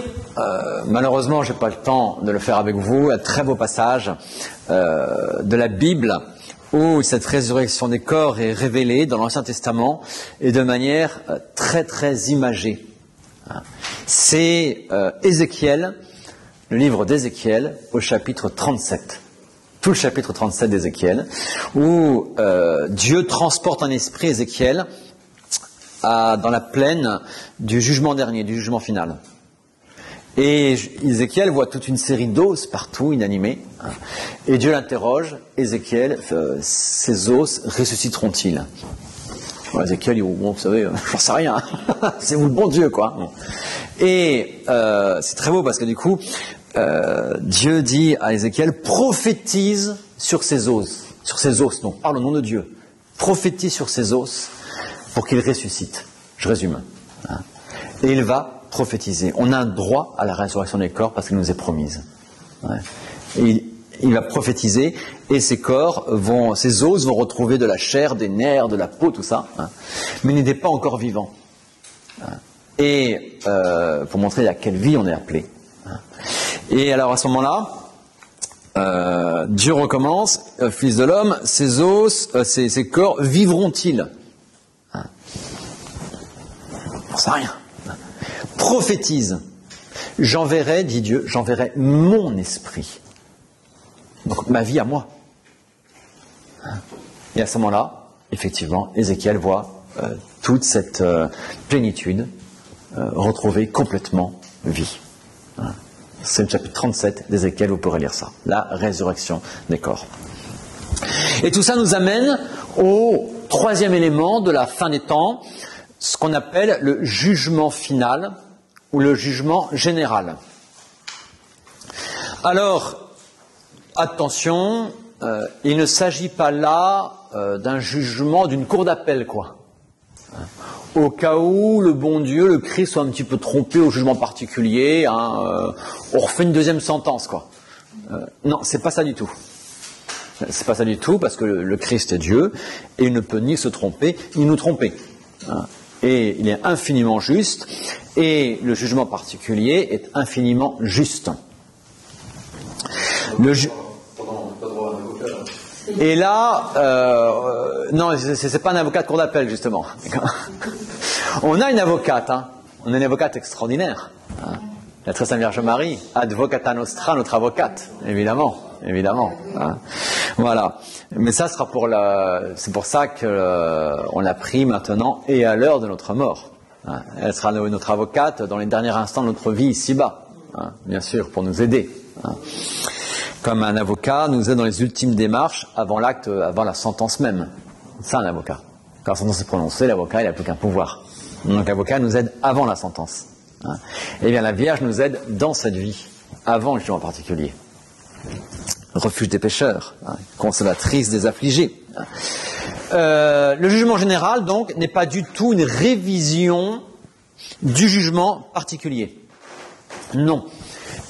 malheureusement je n'ai pas le temps de le faire avec vous, un très beau passage de la Bible où cette résurrection des corps est révélée dans l'Ancien Testament et de manière très très imagée. C'est Ézéchiel, le livre d'Ézéchiel au chapitre 37. Tout le chapitre 37 d'Ézéchiel, où Dieu transporte en esprit Ézéchiel dans la plaine du jugement dernier, du jugement final. Et Ézéchiel voit toute une série d'os partout, inanimés. Et Dieu l'interroge, Ézéchiel, ces os ressusciteront-ils? Ézéchiel dit, bon, vous savez, j'en sais rien, c'est vous le bon Dieu, quoi. Et c'est très beau parce que du coup, Dieu dit à Ézéchiel, prophétise sur ces os, donc parle au nom de Dieu, prophétise sur ces os pour qu'ils ressuscitent. Je résume. Et il va prophétiser. On a un droit à la résurrection des corps parce qu'elle nous est promise. Et il va prophétiser et ces os vont retrouver de la chair, des nerfs, de la peau, tout ça, mais n'étaient pas encore vivants. Et pour montrer à quelle vie on est appelé. Et alors à ce moment-là, Dieu recommence, fils de l'homme, ces os, ces corps vivront-ils? On ne sait rien. Prophétise. J'enverrai, dit Dieu, j'enverrai mon esprit. Donc ma vie à moi. Et à ce moment-là, effectivement, Ézéchiel voit toute cette plénitude retrouver complètement vie. C'est le chapitre 37 d'Ézéchiel, vous pourrez lire ça. La résurrection des corps. Et tout ça nous amène au troisième élément de la fin des temps, ce qu'on appelle le jugement final ou le jugement général. Alors, attention, il ne s'agit pas là d'un jugement d'une cour d'appel, quoi. Au cas où le bon Dieu, le Christ, soit un petit peu trompé au jugement particulier, on refait une deuxième sentence, quoi. Non, c'est pas ça du tout. C'est pas ça du tout, parce que le Christ est Dieu, et il ne peut ni se tromper, ni nous tromper. Et il est infiniment juste, et le jugement particulier est infiniment juste. Et là, non, c'est pas un avocat de cour d'appel, justement. On a une avocate, on a une avocate extraordinaire. La très sainte Vierge Marie, advocata nostra, notre avocate, évidemment. Voilà. Mais ça sera c'est pour ça qu'on l'a pris maintenant et à l'heure de notre mort. Elle sera notre avocate dans les derniers instants de notre vie ici-bas, bien sûr, pour nous aider. Comme un avocat nous aide dans les ultimes démarches avant la sentence même. C'est ça un avocat. Quand la sentence est prononcée, l'avocat il n'a plus qu'un pouvoir. Donc l'avocat nous aide avant la sentence. Et bien la Vierge nous aide dans cette vie, avant le jugement particulier. Refuge des pécheurs, consolatrice des affligés. Le jugement général, donc, n'est pas du tout une révision du jugement particulier. Non.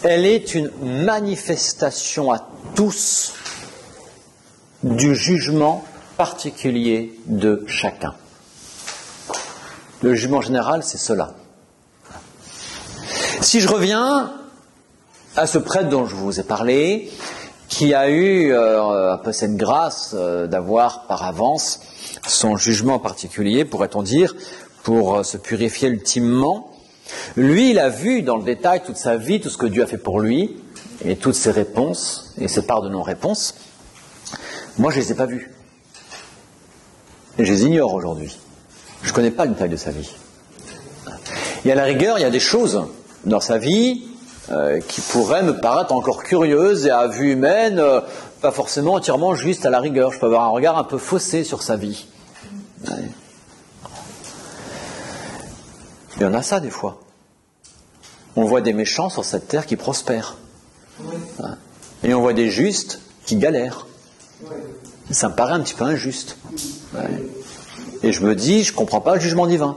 Elle est une manifestation à tous du jugement particulier de chacun. Le jugement général, c'est cela. Si je reviens à ce prêtre dont je vous ai parlé, qui a eu un peu cette grâce d'avoir par avance son jugement particulier, pourrait-on dire, pour se purifier ultimement. Lui, il a vu dans le détail toute sa vie, tout ce que Dieu a fait pour lui, et toutes ses réponses, et ses parts de non-réponse. Moi, je ne les ai pas vues. Et je les ignore aujourd'hui. Je ne connais pas le détail de sa vie. Et à la rigueur, il y a des choses dans sa vie qui pourraient me paraître encore curieuses et à vue humaine, pas forcément entièrement juste à la rigueur. Je peux avoir un regard un peu faussé sur sa vie. Ouais. Il y en a ça des fois. On voit des méchants sur cette terre qui prospèrent. Ouais. Et on voit des justes qui galèrent. Ça me paraît un petit peu injuste. Ouais. Et je me dis, je ne comprends pas le jugement divin.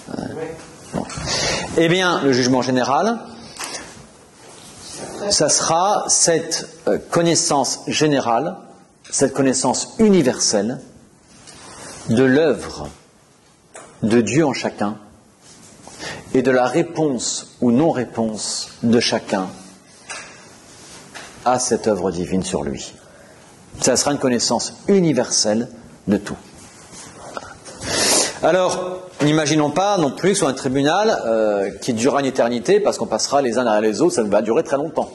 Ouais. Bon. Eh bien, le jugement général, ça sera cette connaissance générale, cette connaissance universelle de l'œuvre de Dieu en chacun et de la réponse ou non-réponse de chacun à cette œuvre divine sur lui. Ça sera une connaissance universelle de tout. Alors, n'imaginons pas non plus sur un tribunal qui durera une éternité parce qu'on passera les uns derrière les autres, ça va durer très longtemps.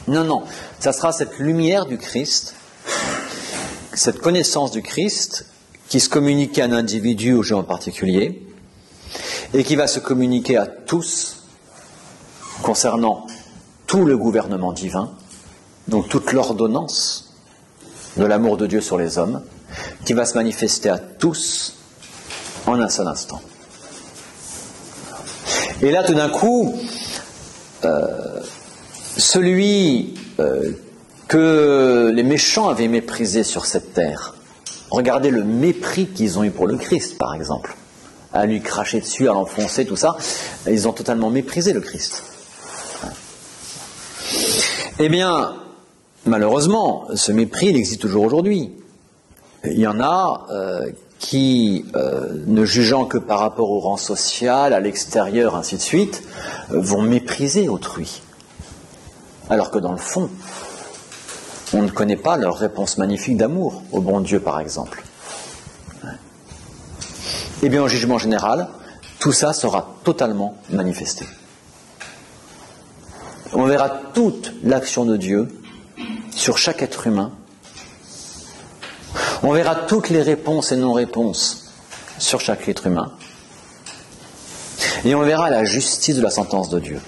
Non, non, ça sera cette lumière du Christ, cette connaissance du Christ qui se communique à un individu ou en particulier et qui va se communiquer à tous concernant tout le gouvernement divin, donc toute l'ordonnance de l'amour de Dieu sur les hommes, qui va se manifester à tous en un seul instant. Et là, tout d'un coup, celui que les méchants avaient méprisé sur cette terre, regardez le mépris qu'ils ont eu pour le Christ, par exemple, à lui cracher dessus, à l'enfoncer, tout ça, ils ont totalement méprisé le Christ. Eh bien, malheureusement, ce mépris, il existe toujours aujourd'hui. Il y en a qui, ne jugeant que par rapport au rang social, à l'extérieur, ainsi de suite, vont mépriser autrui. Alors que dans le fond, on ne connaît pas leur réponse magnifique d'amour au bon Dieu, par exemple. Eh bien, au jugement général, tout ça sera totalement manifesté. On verra toute l'action de Dieu sur chaque être humain. On verra toutes les réponses et non-réponses sur chaque être humain. Et on verra la justice de la sentence de Dieu.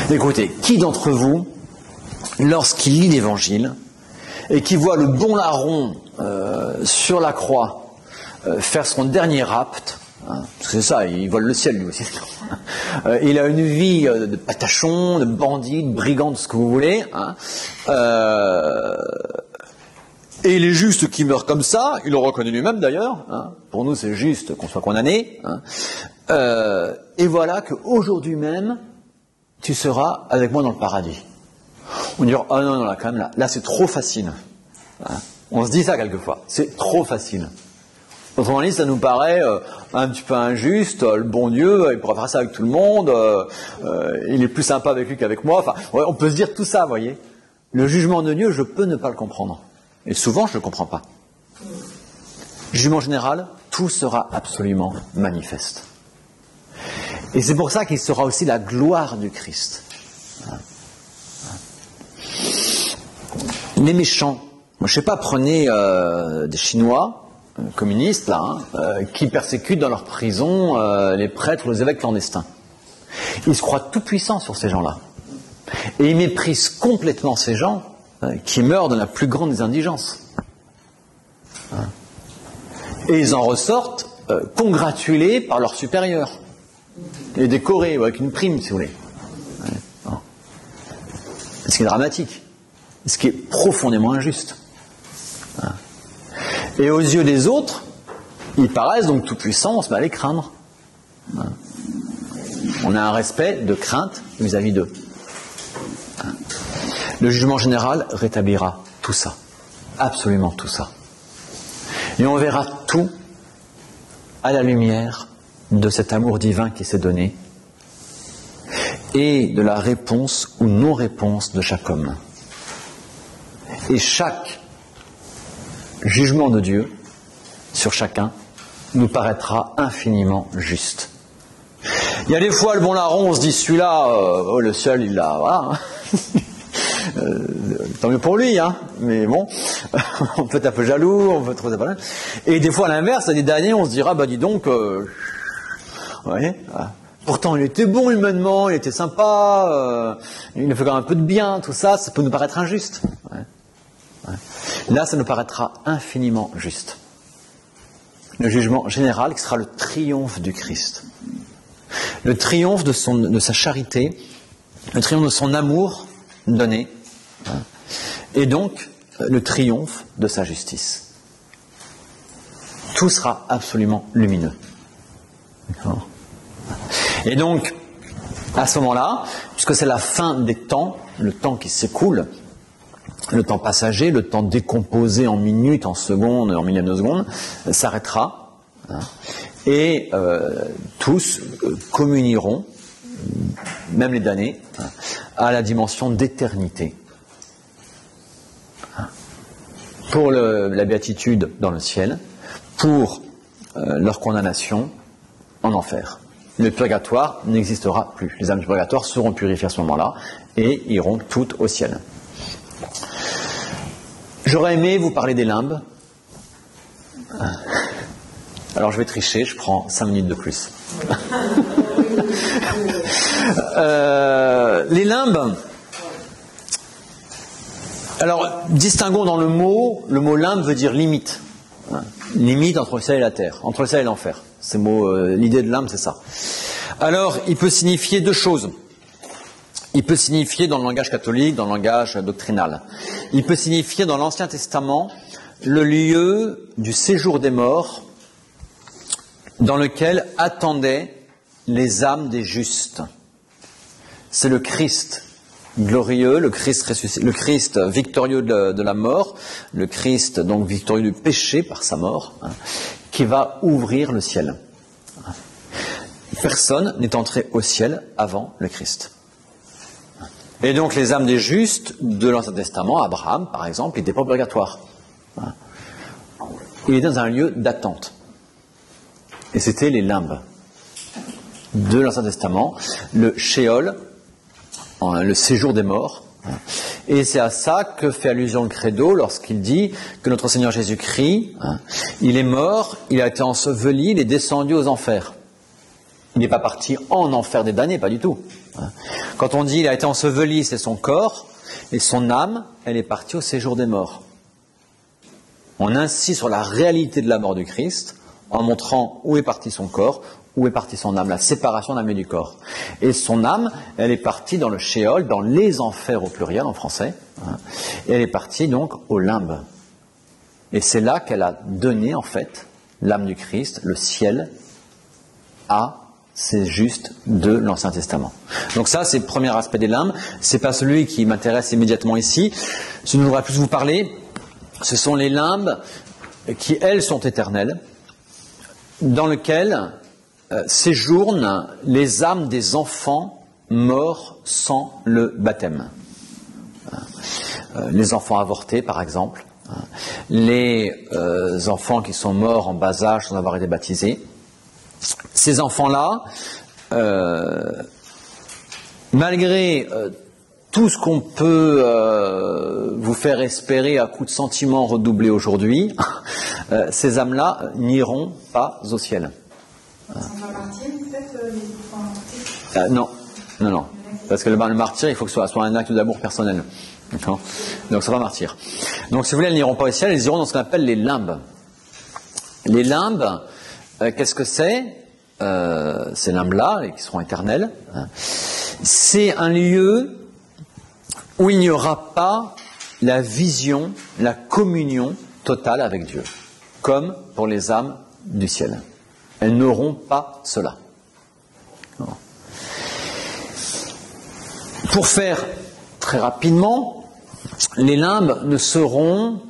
Écoutez, qui d'entre vous, lorsqu'il lit l'Évangile et qui voit le bon larron sur la croix faire son dernier rapt, hein, parce que c'est ça, il vole le ciel lui aussi, il a une vie de patachon, de bandit, de brigand, de ce que vous voulez, hein, et il est juste qu'il meurt comme ça, il le reconnaît lui-même d'ailleurs, hein, pour nous c'est juste qu'on soit condamné, hein, et voilà qu'aujourd'hui même, tu seras avec moi dans le paradis. On dirait, ah non, là quand même, là c'est trop facile. Hein. On se dit ça quelquefois, c'est trop facile. Autrement dit, ça nous paraît un petit peu injuste, le bon Dieu, il pourra faire ça avec tout le monde, il est plus sympa avec lui qu'avec moi, enfin, ouais, on peut se dire tout ça, vous voyez. Le jugement de Dieu, je peux ne pas le comprendre. Et souvent, je ne le comprends pas. Jugement général, tout sera absolument manifeste. Et c'est pour ça qu'il sera aussi la gloire du Christ. Les méchants, moi, je ne sais pas, prenez des Chinois, communistes, là, qui persécutent dans leur prison les prêtres ou les évêques clandestins. Ils se croient tout puissants sur ces gens-là. Et ils méprisent complètement ces gens qui meurent dans la plus grande des indigences. Et ils en ressortent congratulés par leurs supérieurs. Et décorés, avec une prime, si vous voulez. Ce qui est dramatique. Ce qui est profondément injuste. Et aux yeux des autres, ils paraissent donc tout puissants, on se met à les craindre. On a un respect de crainte vis-à-vis d'eux. Le jugement général rétablira tout ça. Absolument tout ça. Et on verra tout à la lumière de cet amour divin qui s'est donné et de la réponse ou non-réponse de chaque homme. Et chaque jugement de Dieu sur chacun nous paraîtra infiniment juste. Il y a des fois, le bon larron, on se dit, celui-là, le seul, il l'a, voilà. Tant mieux pour lui, hein. Mais bon, on peut être un peu jaloux, on peut être trop... Et des fois, à l'inverse, des derniers, on se dira, bah dis donc, ouais, pourtant il était bon humainement, il était sympa, il nous fait quand même un peu de bien, tout ça, ça peut nous paraître injuste. Ouais. Ouais. Là, ça nous paraîtra infiniment juste. Le jugement général qui sera le triomphe du Christ. Le triomphe de sa charité, le triomphe de son amour donné, et donc le triomphe de sa justice. Tout sera absolument lumineux. D'accord ? Et donc, à ce moment-là, puisque c'est la fin des temps, le temps qui s'écoule, le temps passager, le temps décomposé en minutes, en secondes, en millièmes de secondes, s'arrêtera. Et tous communieront, même les damnés, à la dimension d'éternité. Pour la béatitude dans le ciel, pour leur condamnation en enfer. Le purgatoire n'existera plus. Les âmes du purgatoire seront purifiées à ce moment-là et iront toutes au ciel. J'aurais aimé vous parler des limbes. Alors je vais tricher, je prends 5 minutes de plus. Les limbes. Alors, distinguons dans le mot limbe veut dire limite. Limite entre le ciel et la terre, entre le ciel et l'enfer. Ces mots, l'idée de limbe, c'est ça. Alors, il peut signifier deux choses. Il peut signifier dans le langage catholique, dans le langage doctrinal. Il peut signifier dans l'Ancien Testament le lieu du séjour des morts dans lequel attendaient les âmes des justes. C'est le Christ glorieux, le Christ victorieux de la mort, le Christ donc victorieux du péché par sa mort, qui va ouvrir le ciel. Personne n'est entré au ciel avant le Christ. Et donc les âmes des justes de l'Ancien Testament, Abraham par exemple, il n'était pas au purgatoire. Il était dans un lieu d'attente. Et c'était les limbes de l'Ancien Testament, le Sheol, le séjour des morts. Et c'est à ça que fait allusion le Credo lorsqu'il dit que notre Seigneur Jésus-Christ, il est mort, il a été enseveli, il est descendu aux enfers. Il n'est pas parti en enfer des damnés, pas du tout. Quand on dit il a été enseveli, c'est son corps, et son âme, elle est partie au séjour des morts. On insiste sur la réalité de la mort du Christ en montrant où est parti son corps, où est partie son âme, la séparation de l'âme et du corps. Et son âme, elle est partie dans le Sheol, dans les enfers au pluriel en français, et elle est partie donc au limbe. Et c'est là qu'elle a donné en fait l'âme du Christ, le ciel, à ces justes de l'Ancien Testament. Donc ça, c'est le premier aspect des limbes. C'est pas celui qui m'intéresse immédiatement ici. Ce dont je voudrais plus vous parler, ce sont les limbes qui, elles, sont éternelles, dans lesquelles séjournent les âmes des enfants morts sans le baptême. Les enfants avortés, par exemple, les enfants qui sont morts en bas âge sans avoir été baptisés. Ces enfants-là, malgré tout ce qu'on peut vous faire espérer à coups de sentiments redoublés aujourd'hui, ces âmes-là n'iront pas au ciel. Non. Parce que le martyr, il faut que ce soit un acte d'amour personnel. D'accord ? Donc ça va martyr. Donc si vous voulez, elles n'iront pas au ciel, elles iront dans ce qu'on appelle les limbes. Les limbes, qu'est-ce que c'est ? Ces limbes-là, qui seront éternelles, c'est un lieu où il n'y aura pas la vision, la communion totale avec Dieu, comme pour les âmes du ciel. Elles n'auront pas cela. Non. Pour faire très rapidement, les limbes sont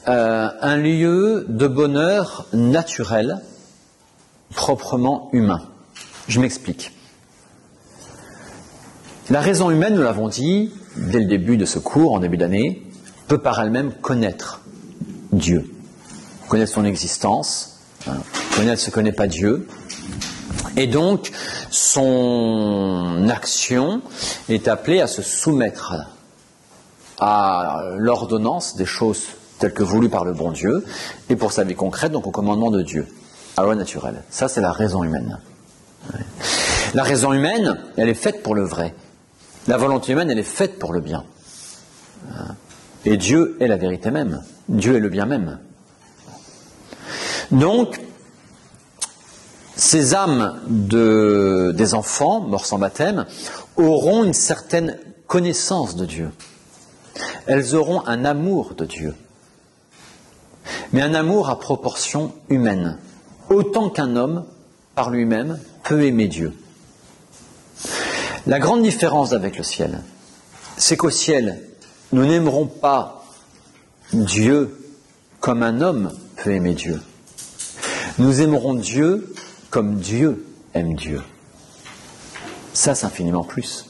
un lieu de bonheur naturel, proprement humain. Je m'explique. La raison humaine, nous l'avons dit dès le début de ce cours, en début d'année, peut par elle-même connaître Dieu, connaître son existence, connaître ce que n'est pas Dieu, et donc son action est appelée à se soumettre à l'ordonnance des choses telles que voulues par le bon Dieu, et pour sa vie concrète, donc au commandement de Dieu, à la loi naturelle. Ça, c'est la raison humaine. La raison humaine, elle est faite pour le vrai. La volonté humaine, elle est faite pour le bien. Et Dieu est la vérité même. Dieu est le bien même. Donc, ces âmes des enfants morts sans baptême auront une certaine connaissance de Dieu. Elles auront un amour de Dieu. Mais un amour à proportion humaine. Autant qu'un homme, par lui-même, peut aimer Dieu. La grande différence avec le ciel, c'est qu'au ciel, nous n'aimerons pas Dieu comme un homme peut aimer Dieu. Nous aimerons Dieu comme Dieu aime Dieu. Ça, c'est infiniment plus.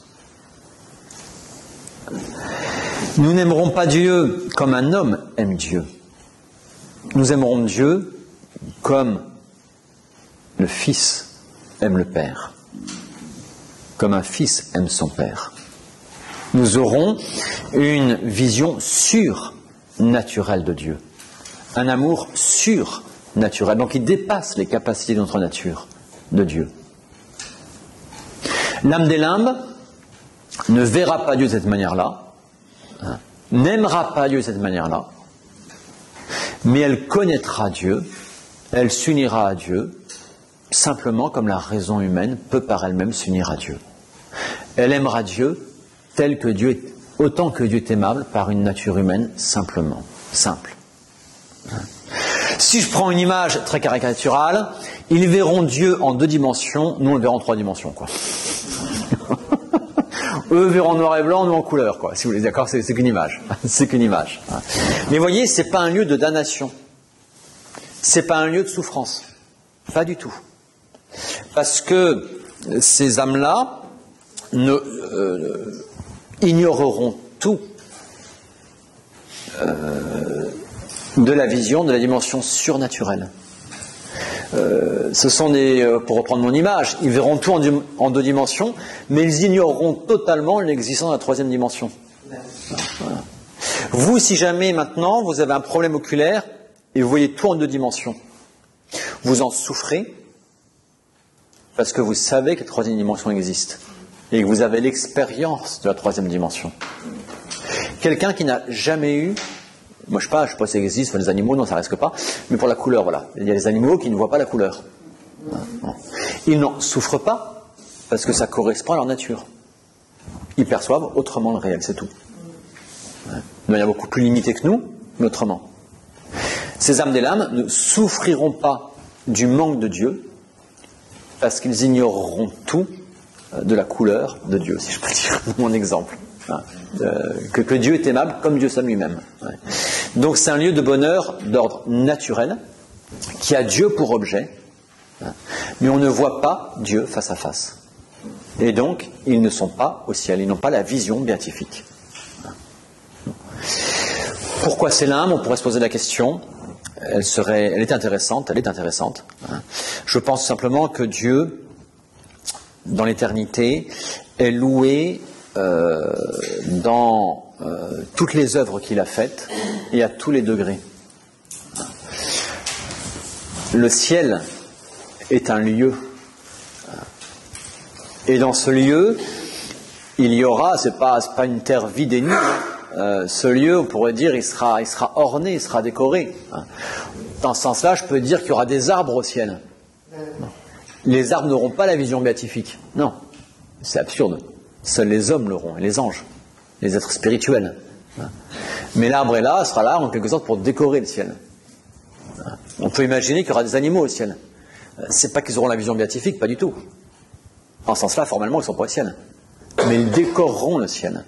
Nous n'aimerons pas Dieu comme un homme aime Dieu. Nous aimerons Dieu comme le Fils aime le Père, comme un fils aime son père. Nous aurons une vision surnaturelle de Dieu, un amour surnaturel, donc il dépasse les capacités de notre nature, de Dieu. L'âme des limbes ne verra pas Dieu de cette manière-là, n'aimera pas Dieu de cette manière-là, mais elle connaîtra Dieu, elle s'unira à Dieu, simplement comme la raison humaine peut par elle-même s'unir à Dieu. Elle aimera Dieu tel que Dieu est, autant que Dieu est aimable par une nature humaine simplement, simple. Si je prends une image très caricaturale, ils verront Dieu en 2 dimensions, nous on le verra en 3 dimensions, quoi. Eux verront en noir et blanc, nous en couleur, quoi. Si vous voulez, d'accord, c'est qu'une image, c'est qu'une image. Mais voyez, c'est pas un lieu de damnation, c'est pas un lieu de souffrance, pas du tout. Parce que ces âmes-là ignoreront tout de la vision, de la dimension surnaturelle. Ce sont pour reprendre mon image, ils verront tout en 2 dimensions, mais ils ignoreront totalement l'existence de la 3e dimension. Voilà. Vous, si jamais maintenant vous avez un problème oculaire et vous voyez tout en 2 dimensions, vous en souffrez parce que vous savez que la 3e dimension existe et que vous avez l'expérience de la 3e dimension. Quelqu'un qui n'a jamais eu, moi je sais pas si ça existe, les animaux, non ça risque pas, mais pour la couleur, voilà. Il y a des animaux qui ne voient pas la couleur. Ils n'en souffrent pas parce que ça correspond à leur nature. Ils perçoivent autrement le réel, c'est tout. De manière beaucoup plus limitée que nous, mais autrement. Ces âmes des lames ne souffriront pas du manque de Dieu parce qu'ils ignoreront tout de la couleur de Dieu, si je peux dire, mon exemple. Que Dieu est aimable comme Dieu s'aime lui-même. Donc c'est un lieu de bonheur d'ordre naturel qui a Dieu pour objet, mais on ne voit pas Dieu face à face. Et donc ils ne sont pas au ciel, ils n'ont pas la vision béatifique. Pourquoi ces limbes? On pourrait se poser la question. Elle est intéressante. Je pense simplement que Dieu, dans l'éternité, est loué dans toutes les œuvres qu'il a faites et à tous les degrés. Le ciel est un lieu. Et dans ce lieu, il y aura, c'est pas une terre vide et nue, ce lieu, on pourrait dire, il sera orné, il sera décoré. Dans ce sens-là, je peux dire qu'il y aura des arbres au ciel. Les arbres n'auront pas la vision béatifique. Non, c'est absurde. Seuls les hommes l'auront, et les anges, les êtres spirituels. Mais l'arbre est là, sera là en quelque sorte pour décorer le ciel. On peut imaginer qu'il y aura des animaux au ciel. C'est pas qu'ils auront la vision béatifique, pas du tout. En ce sens-là, formellement, ils ne sont pas au ciel. Mais ils décoreront le ciel.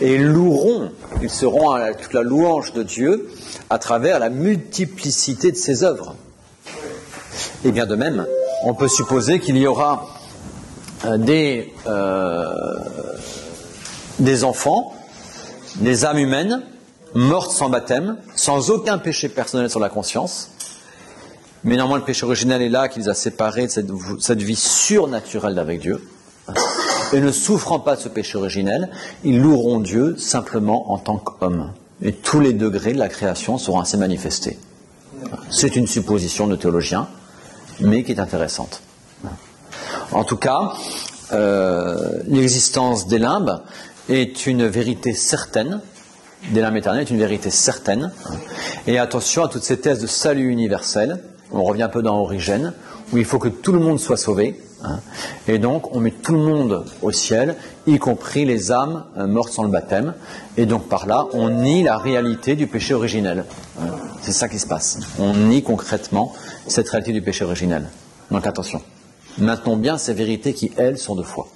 Et ils loueront, ils seront à toute la louange de Dieu à travers la multiplicité de ses œuvres. Et bien de même, on peut supposer qu'il y aura des des enfants, des âmes humaines, mortes sans baptême, sans aucun péché personnel sur la conscience. Mais néanmoins, le péché originel est là, qui les a séparés de cette vie surnaturelle d'avec Dieu. Et ne souffrant pas de ce péché originel, ils loueront Dieu simplement en tant qu'hommes. Et tous les degrés de la création seront ainsi manifestés. C'est une supposition de théologien, mais qui est intéressante. En tout cas, l'existence des limbes est une vérité certaine, des limbes éternelles est une vérité certaine. Et attention à toutes ces thèses de salut universel. On revient un peu dans Origène, où il faut que tout le monde soit sauvé. Et donc, on met tout le monde au ciel, y compris les âmes mortes sans le baptême. Et donc, par là, on nie la réalité du péché originel. C'est ça qui se passe. On nie concrètement cette réalité du péché originel. Donc, attention. Maintenons bien ces vérités qui, elles, sont de foi.